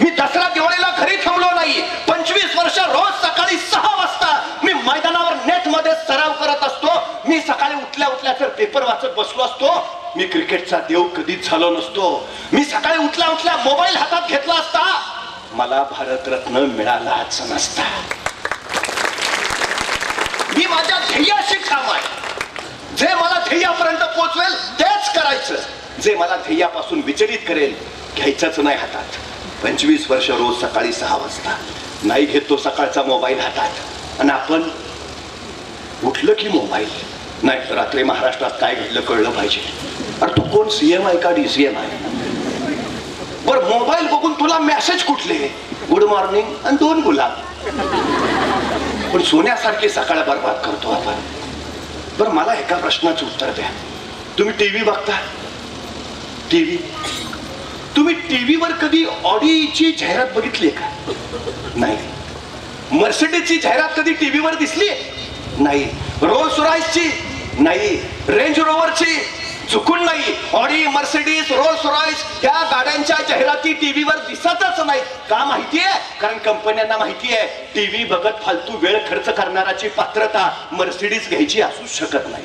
मी दसरा दिवाळीला घरी थांबलो नाही. 25 वर्ष रोज सकाळी 6 वाजता मी मैदानावर नेटमध्ये सराव करत असतो. मी सकाळी उठल्या उठल्या जर पेपर वाचत बसलो असतो, मी क्रिकेटचा देव कधीच झालो नसतो. मी सकाळी उठल्या उठल्या मोबाईल हातात घेतला असता, मला भारतरत्न मिळालाच नसता. मी माझ्या ध्येयाशी ठाम आहे. जे मला ध्येयापर्यंत पोहोचवेल तेच करायचं, जे मला ध्येयापासून विचलित करेल घ्यायचंच नाही हातात. 25 वर्ष रोज सकाळी 6 वाजता नाही घेतो सकाळचा मोबाईल हातात. आणि आपण उठलं की मोबाईल, नाही रात्री महाराष्ट्रात काय घडलं कळलं पाहिजे. अरे तू कोण, सीएम आहे का DCM आहे? बर मोबाईल बघून तुला मेसेज कुठले? गुड मॉर्निंग आणि 2 गुलाब. पण सोन्यासारखी सकाळ बरबाद करतो आपण. बरं मला एका प्रश्नाचं उत्तर द्या. तुम्ही टीव्ही बघता? टीव्ही, तुम्ही टीव्हीवर कधी ऑडीची जाहिरात बघितली का? नाही. मर्सिडीजची जाहिरात कधी टीव्हीवर दिसली? नाही. रोल्स रॉयसची? नाही. रेंज रोवरची? चुकून नाही. ऑडी, मर्सिडीज, रोल्स रॉयस या गाड्यांच्या जाहिराती टीव्हीवर दिसतच नाही. का माहितीये? कारण कंपन्यांना माहितीये टीव्ही बघत फालतू वेळ खर्च करणाराची पात्रता मर्सिडीज घ्यायची असू शकत नाही.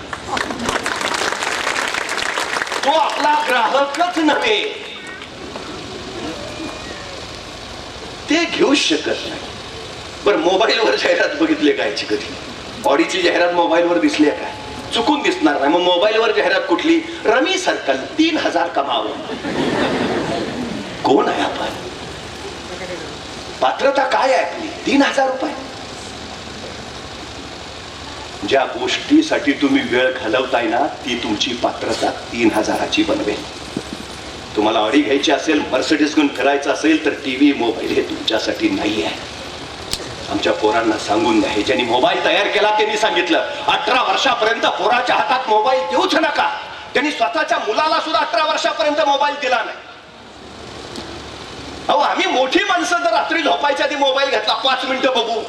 तो आपला ग्राहकच नव्हे, ते घेऊ शकत नाही. बरं मोबाईलवर जाहिरात बघितली कायची कधी? ऑडीची जाहिरात मोबाईलवर दिसली आहे का? चुकून दिसणार नाही. मग मोबाईलवर जाहिरात कुठली? रमी सर्कल 3000 कमाव. कोण आहे आपण? पात्रता काय आहे आपली? 3000 रुपये. ज्या गोष्टीसाठी तुम्ही वेळ घालवताय ना ती तुमची पात्रता 3000ची बनवेल. तुम्हाला ऑडी घ्यायची असेल, मर्सिडीज घेऊन फिरायचं असेल तर टीव्ही मोबाईल हे तुमच्यासाठी नाही आहे. आमच्या पोरांना सांगून द्या, ज्यांनी मोबाईल तयार केला त्यांनी सांगितलं 18 वर्षापर्यंत पोराच्या हातात मोबाईल देऊच नका. त्यांनी स्वतःच्या मुलाला सुद्धा 18 वर्षापर्यंत मोबाईल दिला नाही. अहो आम्ही मोठी माणसं जर रात्री झोपायच्या आधी मोबाईल घेतला, 5 मिनिटं बघू,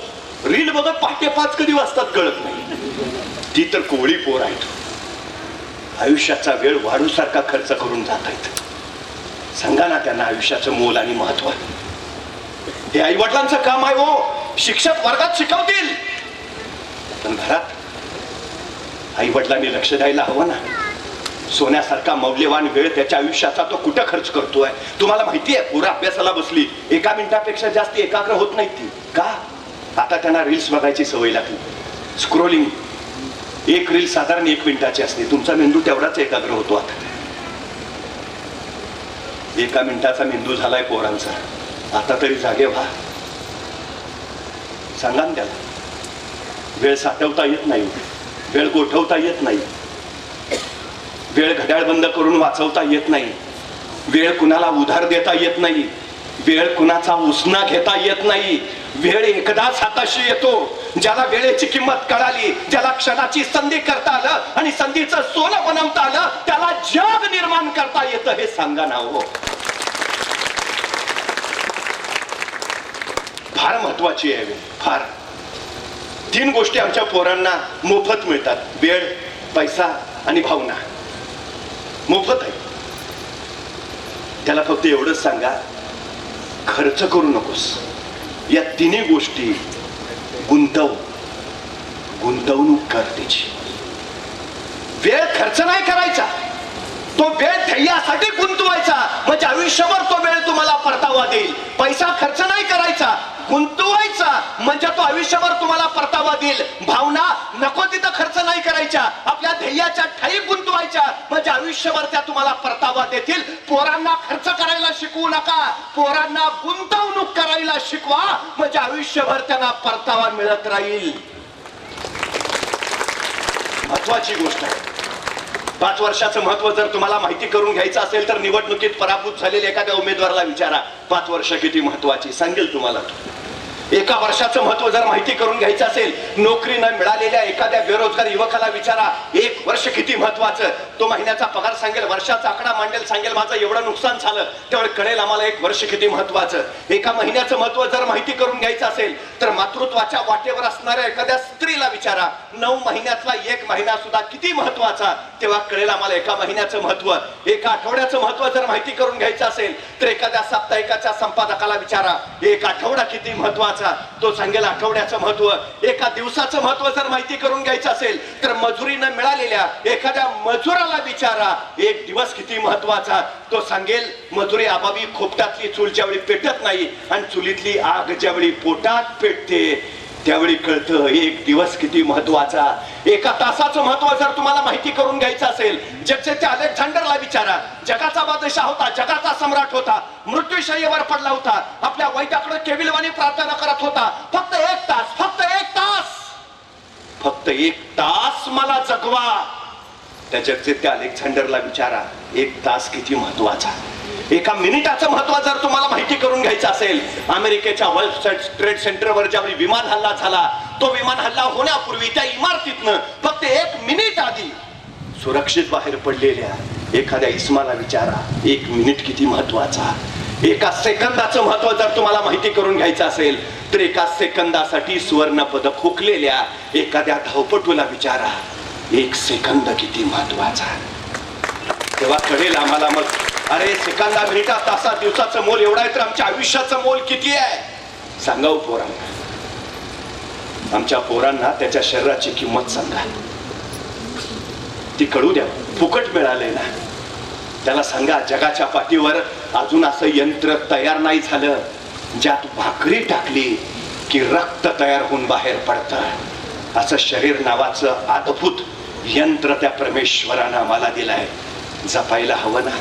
रील बघत पहाटे 5 कधी वाजतात कळत नाही. ती तर कोवळी पोर आहेत. आयुष्याचा वेळ वाढूसारखा खर्च करून जात आहेत. सांगा ना त्यांना आयुष्याचं मोल आणि महत्व. हे आई वडिलांचं काम आहे हो. शिक्षक वर्गात शिकवतील, पण घरात आई वडिलांनी लक्ष द्यायला हवं ना. सोन्यासारखा मौल्यवान वेळ त्याच्या आयुष्याचा तो कुठं खर्च करतोय? तुम्हाला माहितीये पोरं अभ्यासाला बसली 1 मिनिटापेक्षा जास्त एकाग्र होत नाही ती. का? आता त्यांना रील्स बघायची सवय लागली. स्क्रोलिंग. एक रील साधारण 1 मिनिटाची असते. तुमचा मेंदू तेवढाच एकाग्र होतो. आता 1 मिनिटाचा मेंदू झालाय पोरांचा. आता तरी जागे व्हा. सांगा ना त्याला. वेळ साठवता येत नाही, वेळ गोठवता येत नाही, वेळ घड्याळ बंद करून वाचवता येत नाही, वेळ कुणाला उधार देता येत नाही, वेळ कुणाचा उसना घेता येत नाही. वेळ एकदाच हाताशी येतो. ज्याला वेळेची किंमत कळाली, ज्याला क्षणाची संधी करता आलं आणि संधीचं सोनं बनवता आलं, त्याला जग निर्माण करता येतं. हे सांगा ना हो. फार महत्वाची आहे वेळ. फार. 3 गोष्टी आमच्या पोरांना मोफत मिळतात. वेळ, पैसा आणि भावना. मोफत आहे. त्याला फक्त एवढंच सांगा, खर्च करू नकोस. या 3 गोष्टी गुंतवणूक कर त्याची. वेळ खर्च नाही करायचा, तो वेळ ध्येयासाठी गुंतवायचा, म्हणजे आयुष्यभर तो वेळ तुम्हाला परतावा देईल. पैसा खर्च नाही करायचा, गुंतवायचा, म्हणजे तो आयुष्यभर तुम्हाला परतावा देईल. भावना नको तिथं खर्च नाही करायच्या, आपल्या ध्येयाच्या ठाई गुंतवायच्या, म्हणजे आयुष्यभर त्या तुम्हाला परतावा देतील. पोरांना खर्च करायला शिकवू नका, पोरांना गुंतवणूक करायला शिकवा, म्हणजे आयुष्यभर त्यांना परतावा मिळत राहील. महत्वाची गोष्ट आहे. 5 वर्षाचं महत्व जर तुम्हाला माहिती करून घ्यायचं असेल तर निवडणुकीत पराभूत झालेल्या एखाद्या उमेदवाराला विचारा, 5 वर्ष किती महत्वाची, सांगेल तुम्हाला. 1 वर्षाचं महत्व जर माहिती करून घ्यायचं असेल, नोकरी न मिळालेल्या एखाद्या बेरोजगार युवकाला विचारा 1 वर्ष किती महत्वाचं. तो महिन्याचा पगार सांगेल, वर्षाचा आकडा मांडेल, सांगेल माझं एवढं नुकसान झालं, तेवढं कळेल आम्हाला 1 वर्ष किती महत्वाचं. 1 महिन्याचं महत्व जर माहिती करून घ्यायचं असेल तर मातृत्वाच्या वाटेवर असणाऱ्या एखाद्या स्त्रीला विचारा 9 महिन्यातला 1 महिना सुद्धा किती महत्वाचा, तेव्हा कळेल आम्हाला 1 महिन्याचं महत्व. 1 आठवड्याचं महत्व जर माहिती करून घ्यायचं असेल तर एखाद्या साप्ताहिकाच्या संपादकाला विचारा 1 आठवडा किती महत्वाचा, तो सांगेल आठवड्याचं महत्व. 1 दिवसाचं महत्व जर माहिती करून घ्यायचं असेल तर मजुरीनं मिळालेल्या एखाद्या मजुराला विचारा 1 दिवस किती महत्वाचा, तो सांगेल मजुरी अभावी खोपटातली चूल ज्यावेळी पेटत नाही आणि चुलीतली आग ज्यावेळी पोटात पेटते त्यावेळी कळतं 1 दिवस किती महत्वाचा. 1 तासाचं महत्व जर तुम्हाला माहिती करून घ्यायचं असेल, जगचे अलेक्झांडरला विचारा. जगाचा बादशाह होता, जगाचा सम्राट होता, मृत्यूशय्येवर पडला होता, आपल्या वैद्याकडे केविलवाणी प्रार्थना करत होता, फक्त 1 तास, फक्त 1 तास, फक्त 1 तास मला जगवा. त्या जगचे त्या अलेक्झांडरला विचारा 1 तास किती महत्वाचा. 1 मिनिटाचं महत्व जर तुम्हाला माहिती करून घ्यायचं असेल, अमेरिकेच्या वर्ल्ड ट्रेड सेंटरवर ज्यावेळी विमान हल्ला झाला, तो विमान हल्ला होण्यापूर्वी त्या इमारतीतनं फक्त 1 मिनिट आधी सुरक्षित बाहेर पडलेल्या एखाद्या इस्माला विचारा 1 मिनिट किती महत्वाचा. 1 सेकंदाचं महत्व जर तुम्हाला माहिती करून घ्यायचं असेल तर 1 सेकंदासाठी सुवर्ण पदक हुकलेल्या एखाद्या धावपटूला विचारा 1 सेकंद किती महत्वाचा. तेव्हा कळेल आम्हाला मग अरे सेकंदा, मिनिटा, तासा, दिवसाचं मोल एवढा आहे तर आमच्या आयुष्याचं मोल किती आहे. सांगाव पोरांना, आमच्या पोरांना त्याच्या शरीराची किंमत सांगा, ती कळू द्या. फुकट मिळाले ना, त्याला सांगा जगाच्या पाठीवर अजून असं यंत्र तयार नाही झालं ज्यात भाकरी टाकली की रक्त तयार होऊन बाहेर पडतं. असं शरीर नावाचं अद्भुत यंत्र त्या परमेश्वरानं आम्हाला दिलंय, जपायला हवं ना.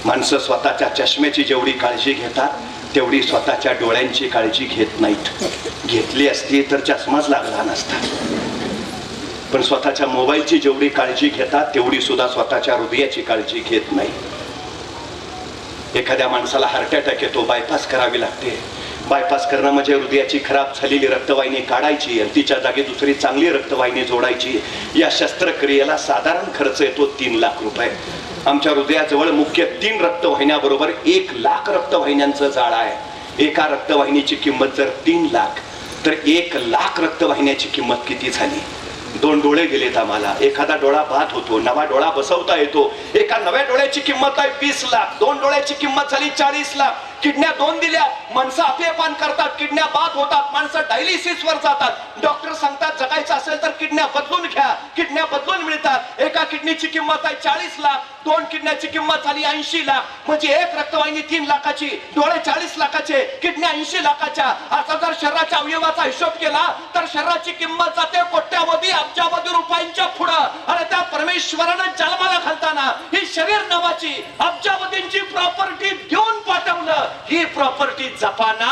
माणसं स्वतःच्या चष्म्याची जेवढी काळजी घेतात तेवढी स्वतःच्या डोळ्यांची काळजी घेत नाहीत. घेतली असती तर चष्माच लागला नसता. पण स्वतःच्या मोबाईलची जेवढी काळजी घेतात तेवढी सुद्धा स्वतःच्या हृदयाची काळजी घेत नाही. एखाद्या माणसाला हार्ट अटॅक येतो, बायपास करावी लागते. बायपास करणं म्हणजे हृदयाची खराब झालेली रक्तवाहिनी काढायची आणि तिच्या जागी दुसरी चांगली रक्तवाहिनी जोडायची. या शस्त्रक्रियेला साधारण खर्च येतो 3 लाख रुपये. आमच्या हृदयाजवळ मुख्य 3 रक्तवाहिन्याबरोबर 1 लाख रक्तवाहिन्यांचं जाळ आहे. एका रक्तवाहिनीची किंमत जर 3 लाख तर 1 लाख रक्तवाहिन्याची किंमत किती झाली. 2 डोळे दिलेत आम्हाला, एखादा डोळा बाद होतो, नवा डोळा बसवता येतो. एका नव्या डोळ्याची किंमत आहे 20 लाख, 2 डोळ्याची किंमत झाली 40 लाख. किडन्या 2 दिल्या, माणसं अपेपान करतात, किडन्या बाद होतात, माणसं डायलिसिस वर जातात. डॉक्टर सांगतात जगायचं असेल तर किडन्या बदलून घ्या, किडन्या बदलून मिळतात. एका किडनीची किंमत आहे 40 लाख, 2 किडन्याची किंमत झाली 80 लाख. म्हणजे 1 रक्तवाहिनी 3 लाखाची, डोळे 40 लाखाचे, किडन्या 80 लाखाच्या. असा जर शरीराच्या अवयवाचा हिशोब केला तर शरीराची किंमत जाते कोट्यावधी अब्जावधी रुपयांच्या पुढं. आणि त्या परमेश्वरानं जन्माला घालताना ही शरीर नावाची अब्जावधींची प्रॉपर्टी घेऊन पाठवलं. ही प्रॉपर्टी जपाना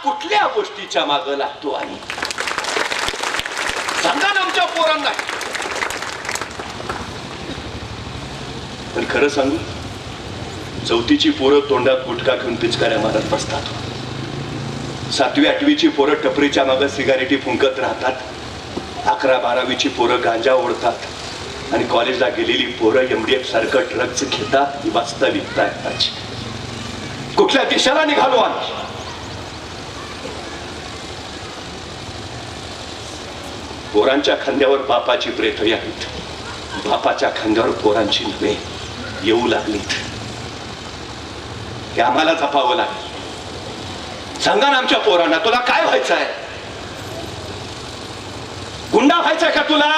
कुठल्या गोष्टीच्या मागे लागतो आणि सांगा ना आमच्या पोरांना. पण खरं सांगू, 4थीची पोरं तोंडात गुटखा घेऊन पिचकाऱ्या मारत बसतात. 7वी 8वीची पोरं टपरीच्या मागे सिगारेटी फुंकत राहतात. 11 12वीची पोरं गांजा ओढतात आणि कॉलेजला गेलेली पोरं MDF सारखं ड्रग्ज घेतात. ही वास्तविकता आहे. कुठल्या दिशेला निघालो आम्ही. पोरांच्या खांद्यावर बापाची प्रेत आहेत, बापाच्या खांद्यावर पोरांची नव्हे येऊ लागलीत. हे आम्हाला जपावं लागेल. सांगा ना आमच्या पोरांना, तुला काय व्हायचंय? गुंडा व्हायचंय का तुला?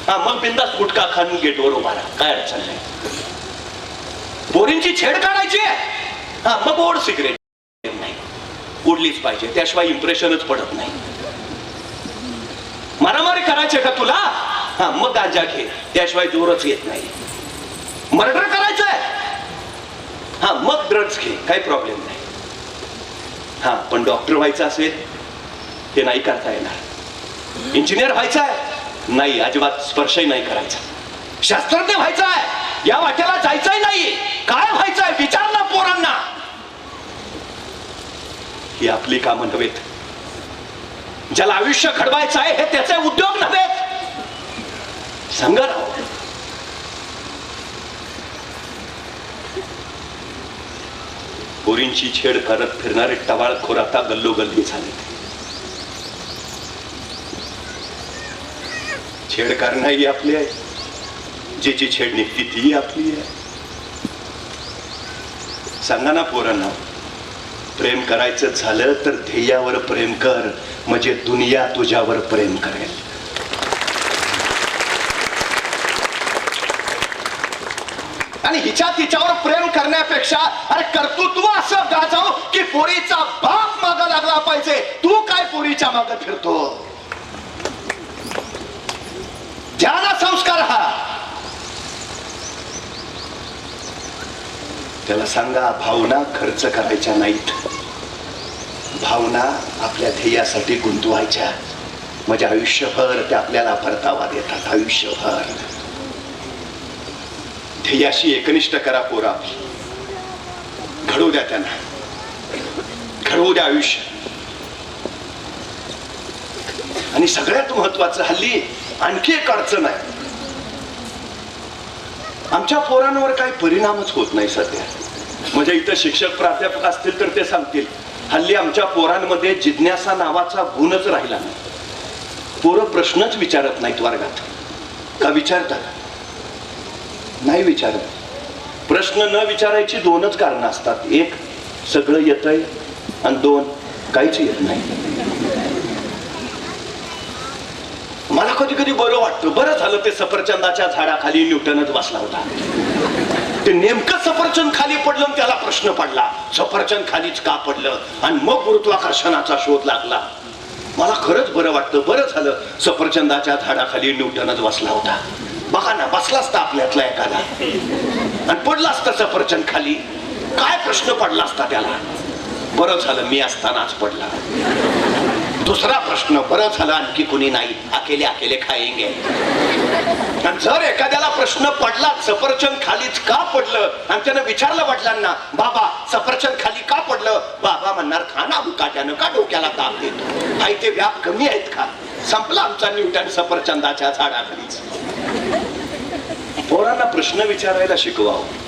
हा मग बिंदास गुटखा खाऊन गेटवर उभा राहा, काय अडचण नाही. पोरींची छेड काढायची हा मग ओढ सिगरेट नाही, उडलीच पाहिजे, त्याशिवाय इम्प्रेशनच पडत नाही. मारामारी करायचे का तुला, हा मग गांजा घे, त्याशिवाय जोरच येत नाही. मर्डर करायचंय, हा मग ड्रग्स घे, काही प्रॉब्लेम नाही. हा पण डॉक्टर व्हायचं असेल हे नाही करता येणार. इंजिनियर व्हायचं आहे नाही, अजिबात स्पर्शही नाही करायचा. शास्त्रज्ञ व्हायचं आहे, या वाटेला जायचंय नाही. काय व्हायचंय विचार ना पोरांना. ही आपली कामं नव्हेत. ज्याला आयुष्य घडवायचं आहे हे त्याचे उद्योग नव्हेत. सांगा ना. पोरींची छेड करत फिरणारे टवाळखोर आता गल्लोगल्ली झाले. छेड करणं ही आपली आहे, जिची छेड निघती ती आपली आहे. सांगा ना पोरांना, प्रेम करायचं झालं तर ध्येयावर प्रेम कर, म्हणजे दुनिया तुझ्यावर प्रेम करेल. आणि हिच्या तिच्यावर प्रेम करण्यापेक्षा अरे कर्तृत्व असं गाजव की पोरीचा बाप मागा लागला पाहिजे. तू काय पोरीच्या मागे फिरतो. ज्याला संस्कार हा, त्याला सांगा भावना खर्च करायच्या नाहीत, भावना आपल्या ध्येयासाठी गुंतवायच्या, म्हणजे आयुष्यभर ते आपल्याला परतावा देतात. आयुष्यभर ध्येयाशी एकनिष्ठ करा पोरा. घडवू द्या त्यांना, घडवू द्या आयुष्य. आणि सगळ्यात महत्वाचं हल्ली आणखी एक अडचण आहे, आमच्या पोरांवर काही परिणामच होत नाही सध्या. म्हणजे इथं शिक्षक प्राध्यापक असतील तर ते सांगतील, हल्ली आमच्या पोरांमध्ये जिज्ञासा नावाचा गुणच राहिला नाही. पोरं प्रश्नच विचारत नाहीत वर्गात. का विचारतात? नाही विचारत. प्रश्न न विचारायची दोनच कारणं असतात. एक, सगळं येतंय, आणि दोन, काहीच येत नाही. मला कधी कधी बरं वाटतं, बरं झालं ते सफरचंदाच्या झाडाखाली न्यूटनच बसला होता. ते नेमकं सफरचंद खाली पडलं आणि त्याला प्रश्न पडला, सफरचंद खालीच का पडलं, आणि मग गुरुत्वाकर्षणाचा शोध लागला. मला खरंच बरं वाटतं, बरं झालं सफरचंदाच्या झाडाखाली न्यूटनच बसला होता. बघा ना, बसला असता आपल्यातला एखादा आणि पडला असता सफरचंद खाली, काय प्रश्न पडला असता त्याला. बरं झालं मी असतानाच पडला. दुसरा प्रश्न, बरं झालं आणखी कुणी नाही, अकेले अकेले खाएंगे. आणि जर एखाद्याला प्रश्न पडला सफरचंद खालीच का पडलं, आणि त्यानं विचारलं वडिलांना, बाबा सफरचंद खाली का पडलं, बाबा म्हणणार खाना मुकाट्यानं का डोक्याला ताप देतो, हाय ते व्याप कमी आहेत का. संपला आमचा न्यूटन सफरचंदाच्या झाडाखालीच. पोरांना प्रश्न विचारायला शिकवावं.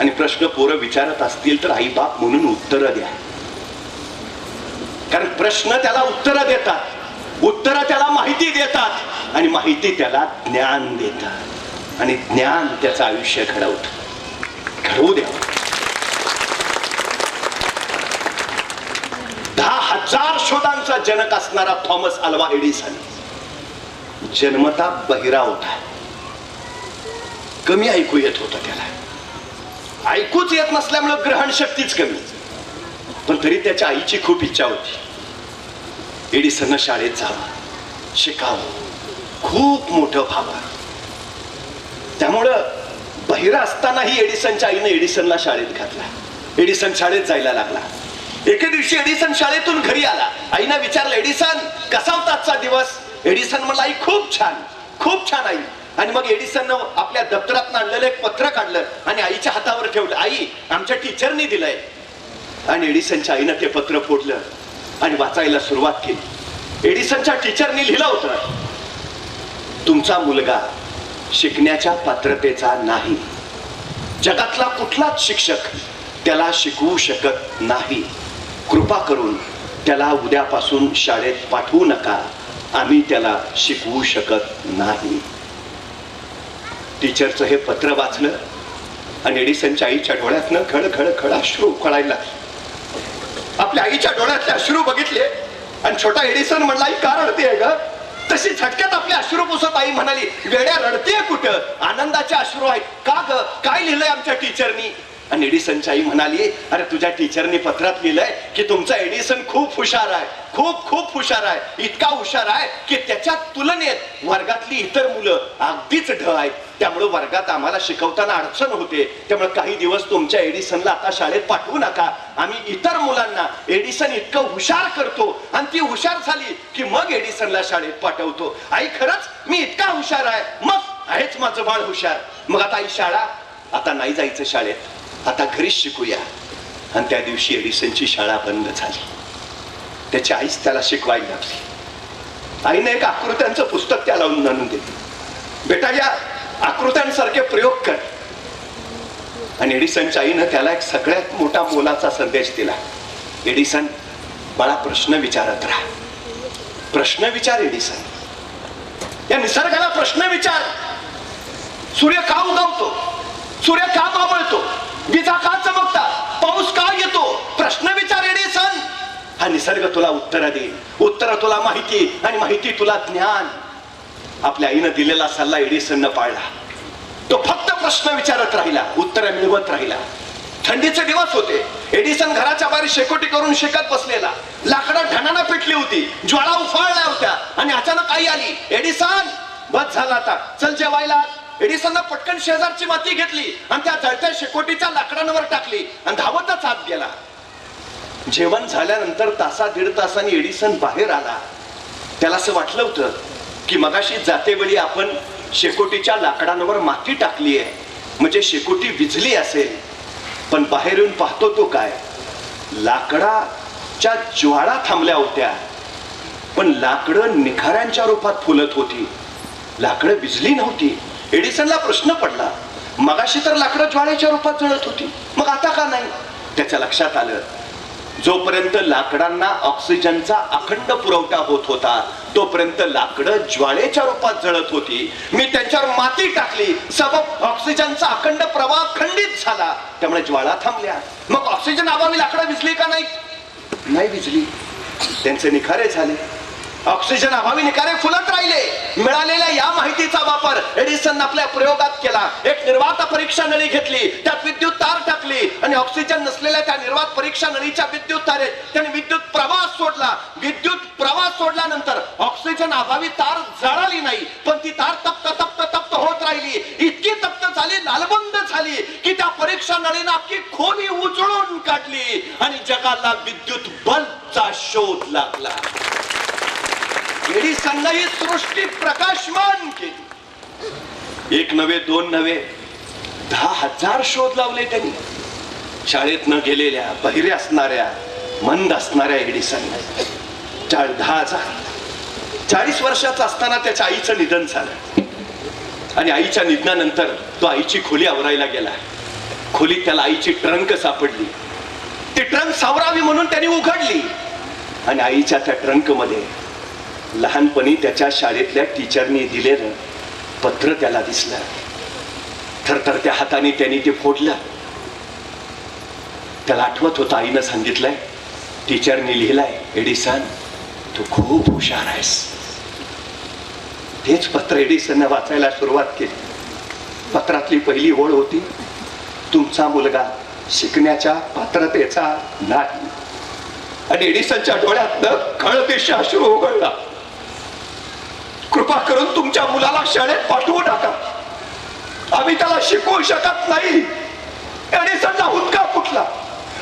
आणि प्रश्न पोरं विचारत असतील तर आई बाप म्हणून उत्तरं द्या. कारण प्रश्न त्याला उत्तरं देतात, उत्तरं त्याला माहिती देतात, आणि माहिती त्याला ज्ञान देतात, आणि ज्ञान त्याचं आयुष्य घडवतं. घडवू द्या. 10,000 शोधांचा जनक असणारा थॉमस अल्वा एडिसन जन्मता बहिरा होता. कमी ऐकू येत होतं त्याला, ऐकूच येत नसल्यामुळे ग्रहण शक्तीच कमी. पण तरी त्याच्या आईची खूप इच्छा होती एडिसननं शाळेत जावं, शिकावं, खूप मोठं व्हावं. त्यामुळं बहिरा असतानाही एडिसनच्या आईने एडिसनला शाळेत घातला. एडिसन शाळेत जायला लागला. एके दिवशी एडिसन शाळेतून घरी आला. आईनं विचारलं, एडिसन कसा होता आजचा दिवस. एडिसन म्हणला, आई खूप छान, खूप छान आई. आणि मग एडिसननं आपल्या दप्तरात आणलेलं एक पत्र काढलं आणि आईच्या हातावर ठेवलं. आई, आमच्या टीचरनी दिलंय. आणि एडिसनच्या आईनं ते पत्र फोडलं आणि वाचायला सुरुवात केली. एडिसनच्या टीचरनी लिहिलं होतं, तुमचा मुलगा शिकण्याच्या पात्रतेचा नाही. जगातला कुठलाच शिक्षक त्याला शिकवू शकत नाही. कृपा करून त्याला उद्यापासून शाळेत पाठवू नका. आम्ही त्याला शिकवू शकत नाही. टीचरचं हे पत्र वाचलं आणि एडिसनच्या आईच्या डोळ्यातनं खड खड खड अश्रू उकळायला. आपल्या आईच्या डोळ्यातले अश्रू बघितले आणि छोटा एडिसन म्हणला, आई का रडतेय ग. तशी झटक्यात आपले अश्रू पुसत आई म्हणाली, वेड्या रडतेय कुठं, आनंदाचे अश्रू आहेत का ग, काय लिहिलंय आमच्या टीचरनी? आणि एडिसनची आई म्हणाली, अरे तुझ्या टीचरनी पत्रात लिहिलंय की तुमचा एडिसन खूप हुशार आहे, खूप खूप हुशार आहे, इतका हुशार आहे की त्याच्या तुलनेत वर्गातली इतर मुलं अगदीच ढ आहेत. त्यामुळे वर्गात आम्हाला शिकवताना अडचण होते. त्यामुळे काही दिवस तुमच्या एडिसनला आता शाळेत पाठवू नका. आम्ही इतर मुलांना एडिसन इतकं हुशार करतो आणि ती हुशार झाली की मग एडिसनला शाळेत पाठवतो. आई खरंच मी इतका हुशार आहे, मग आहेच माझं बाळ हुशार. मग आता आई शाळा, आता नाही जायचं शाळेत, आता घरीच शिकूया. आणि त्या दिवशी एडिसनची शाळा बंद झाली. त्याची आईच त्याला शिकवायला लागली. आईने एक आकृत्यांचं पुस्तक त्याला आणून दिलं, बेटा या आकृत्यांसारखे प्रयोग कर. आणि एडिसनच्या आईनं त्याला एक सगळ्यात मोठा मोलाचा संदेश दिला, एडिसन बाळा प्रश्न विचारत राहा, प्रश्न विचार एडिसन, या निसर्गाला प्रश्न विचार. सूर्य का उगवतो, सूर्य का मावळतो, विजा का चमकतात, पाऊस का येतो, प्रश्न विचार एडिसन. हा निसर्ग तुला उत्तर देईल, उत्तर तुला माहिती आणि माहिती तुला ज्ञान. आपल्या आईनं दिलेला सल्ला एडिसननं पाळला. तो फक्त प्रश्न विचारत राहिला, उत्तर मिळवत राहिला. थंडीचे दिवस होते. एडिसन घराच्या बाहेर शेकोटी करून शेकत बसलेला. लाकडं ढणानं पेटली होती, ज्वाळा उफाळल्या होत्या आणि अचानक आई आली, एडिसन बस झाला आता, चल जेवायला. एडिसननं पटकन शेजारची माती घेतली आणि त्या जळत्या शेकोटीच्या लाकडांवर टाकली आणि धावतच आत गेला. जेवण झाल्यानंतर तासा दीड तासांनी एडिसन बाहेर आला. त्याला असं वाटलं होतं की मगाशी जातेवेळी आपण शेकोटीच्या लाकडांवर माती टाकली आहे म्हणजे शेकोटी विझली असेल. पण बाहेर येऊन पाहतो तो काय, लाकडाच्या ज्वाळा थांबल्या होत्या पण लाकडं निखाऱ्यांच्या रूपात फुलत होती, लाकडं विझली नव्हती. एडिसनला प्रश्न पडला, मगाशी तर लाकडं ज्वाळेच्या रूपात जळत होती, मग आता का नाही? त्याच्या लक्षात आलं, जोपर्यंत लाकडांना ऑक्सिजनचा अखंड पुरवठा होत होता तोपर्यंत लाकडं ज्वाळेच्या रूपात जळत होती. मी त्यांच्यावर माती टाकली, सबब ऑक्सिजनचा अखंड प्रवाह खंडित झाला, त्यामुळे ज्वाळा थांबल्या. मग ऑक्सिजन अभावी लाकडं विझली का नाही? नाही विझली. त्यांचे निखारे झाले. ऑक्सिजन अभावी निखारे फुलत राहिले. मिळालेल्या या माहितीचा वापर एडिसन आपल्या प्रयोगात केला. एक निर्वात परीक्षा नळी घेतली, त्यात विद्युत तार टाकली आणि ऑक्सिजन नसलेल्या त्या निर्वात परीक्षा नळीच्या विद्युत तारेत त्याने विद्युत प्रवाह सोडला. विद्युत प्रवाह सोडल्यानंतर ऑक्सिजन अभावी तार जळाली नाही, पण ती तार तप्त तप्त तप्त होत राहिली. इतकी तप्त झाली, लालबंद झाली की त्या परीक्षा नळीनं अख्खी खोली उजळून काढली आणि जगाला विद्युत बल्बचा शोध लागला. एडिसनने ही सृष्टी प्रकाशमान केली. एक नव्हे, दोन नव्हे, 10,000 शोध लावले त्यांनी. शाळेत न गेलेल्या, बहिरे असणाऱ्या, मंद असणाऱ्या एडिसनने 10,000. 40 वर्षाचा असताना त्याच्या आईचं निधन झालं आणि आईच्या निधनानंतर तो आईची खोली आवरायला गेला. खोलीत त्याला आईची ट्रंक सापडली. ती ट्रंक सावरावी म्हणून त्याने उघडली आणि आईच्या त्या ट्रंक मध्ये लहानपणी त्याच्या शाळेतल्या टीचरनी दिलेलं पत्र त्याला दिसलं. थरथरत्या हाताने त्यांनी ते फोडलं. त्याला आठवत होतं आईनं सांगितलंय, टीचरनी लिहिलंय, एडिसन तू खूप हुशार आहेस. तेच पत्र एडिसनने वाचायला सुरुवात केली. पत्रातली पहिली ओळ होती, तुमचा मुलगा शिकण्याच्या पात्रतेचा नाही. आणि एडिसनच्या डोळ्यात खळदेशी अश्रू उघडला. कृपा करून तुमच्या मुलाला शाळेत पाठवू नका, आम्ही त्याला शिकवू शकत नाही. एडिसनला हुंदका फुटला.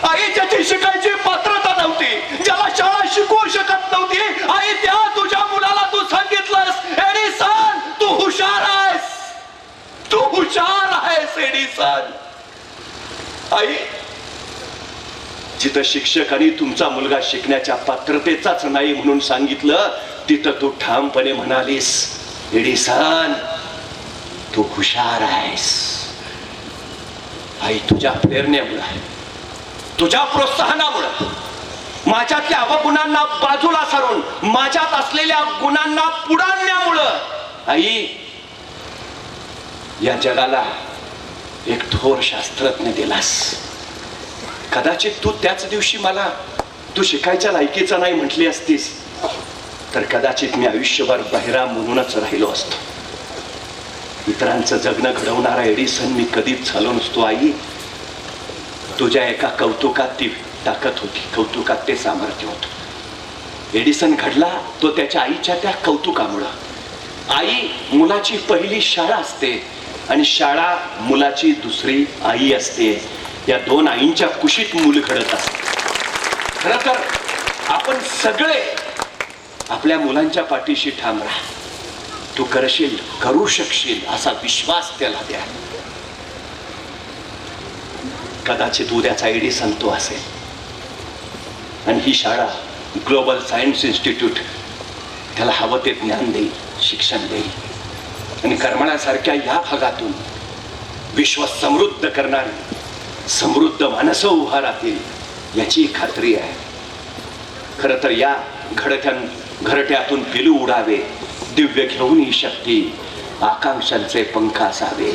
आई ज्याची शिकायची पात्रता नव्हती, ज्याला शाळा शिकवू शकत नव्हती, आई त्या तुझ्या मुलाला तू सांगितलंस, एडिसन तू हुशार आहेस, तू हुशार आहेस एडिसन. आई, जिथं शिक्षकांनी तुमचा मुलगा शिकण्याच्या पात्रतेचाच नाही म्हणून सांगितलं, तिथं तू ठामपणे म्हणालीस, एडिसन तू हुशार आहेस. आई, तुझ्या प्रेरणेमुळे, तुझ्या प्रोत्साहनामुळे, माझ्यातल्या अवगुणांना बाजूला सारून माझ्यात असलेल्या गुणांना पुढाण्यामुळं आई या जगाला एक थोर शास्त्रज्ञ दिलास. कदाचित तू त्याच दिवशी मला तू शिकायच्या लायकीचा नाही म्हटली असतीस, तर कदाचित मी आयुष्यभर बहिराम म्हणूनच राहिलो असतो. इतरांचं जगणं घडवणारा एडिसन मी कधीच झालो नसतो. आई, तुझ्या एका कौतुकात ती ताकद होती, कौतुकात ते सामर्थ्य होतं. एडिसन घडला तो त्याच्या आईच्या त्या कौतुकामुळं. आई मुलाची पहिली शाळा असते आणि शाळा मुलाची दुसरी आई असते. या दोन आईंच्या कुशीत मूल घडत असते. खरं तर आपण सगळे आपल्या मुलांच्या पाठीशी ठाम राहा. तू करशील, करू शकशील असा विश्वास त्याला द्या. कदाचित उद्याचा एडिसन तो असेल आणि ही शाळा ग्लोबल सायन्स इन्स्टिट्यूट त्याला हवं ते ज्ञान देईल, शिक्षण देईल आणि करमाळ्यासारख्या या भागातून विश्व समृद्ध करणारी समृद्ध माणसं उभा राहतील याची खात्री आहे. खरं तर या घरट्यातून पिलू उडावे, दिव्य घेऊन ही शक्ती, आकांक्षांचे पंख असावे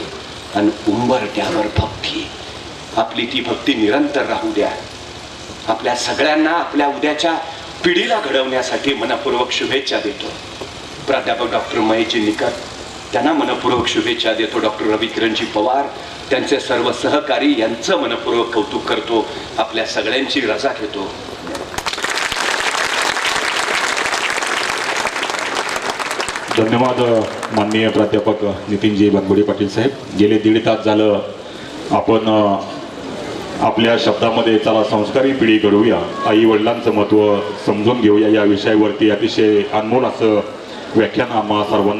आणि उंबरट्यावर भक्ती. आपली ती भक्ती निरंतर राहू द्या. आपल्या सगळ्यांना आपल्या उद्याच्या पिढीला घडवण्यासाठी मनपूर्वक शुभेच्छा देतो. प्राध्यापक डॉक्टर महेशजी निकट त्यांना मनपूर्वक शुभेच्छा देतो. डॉक्टर रविकिरणजी पवार, त्यांचे सर्व सहकारी यांचं मनपूर्वक कौतुक करतो. आपल्या सगळ्यांची रजा घेतो. धन्यवाद माननीय प्राध्यापक नितीनजी बनबोडे पाटील साहेब. गेले 1.5 तास झालं आपण आपल्या शब्दामध्ये चला संस्कारी पिढी घडवूया, आई वडिलांचं महत्त्व समजून घेऊया या विषयावरती अतिशय अनमोल असं व्याख्यान आम्हा सर्वांना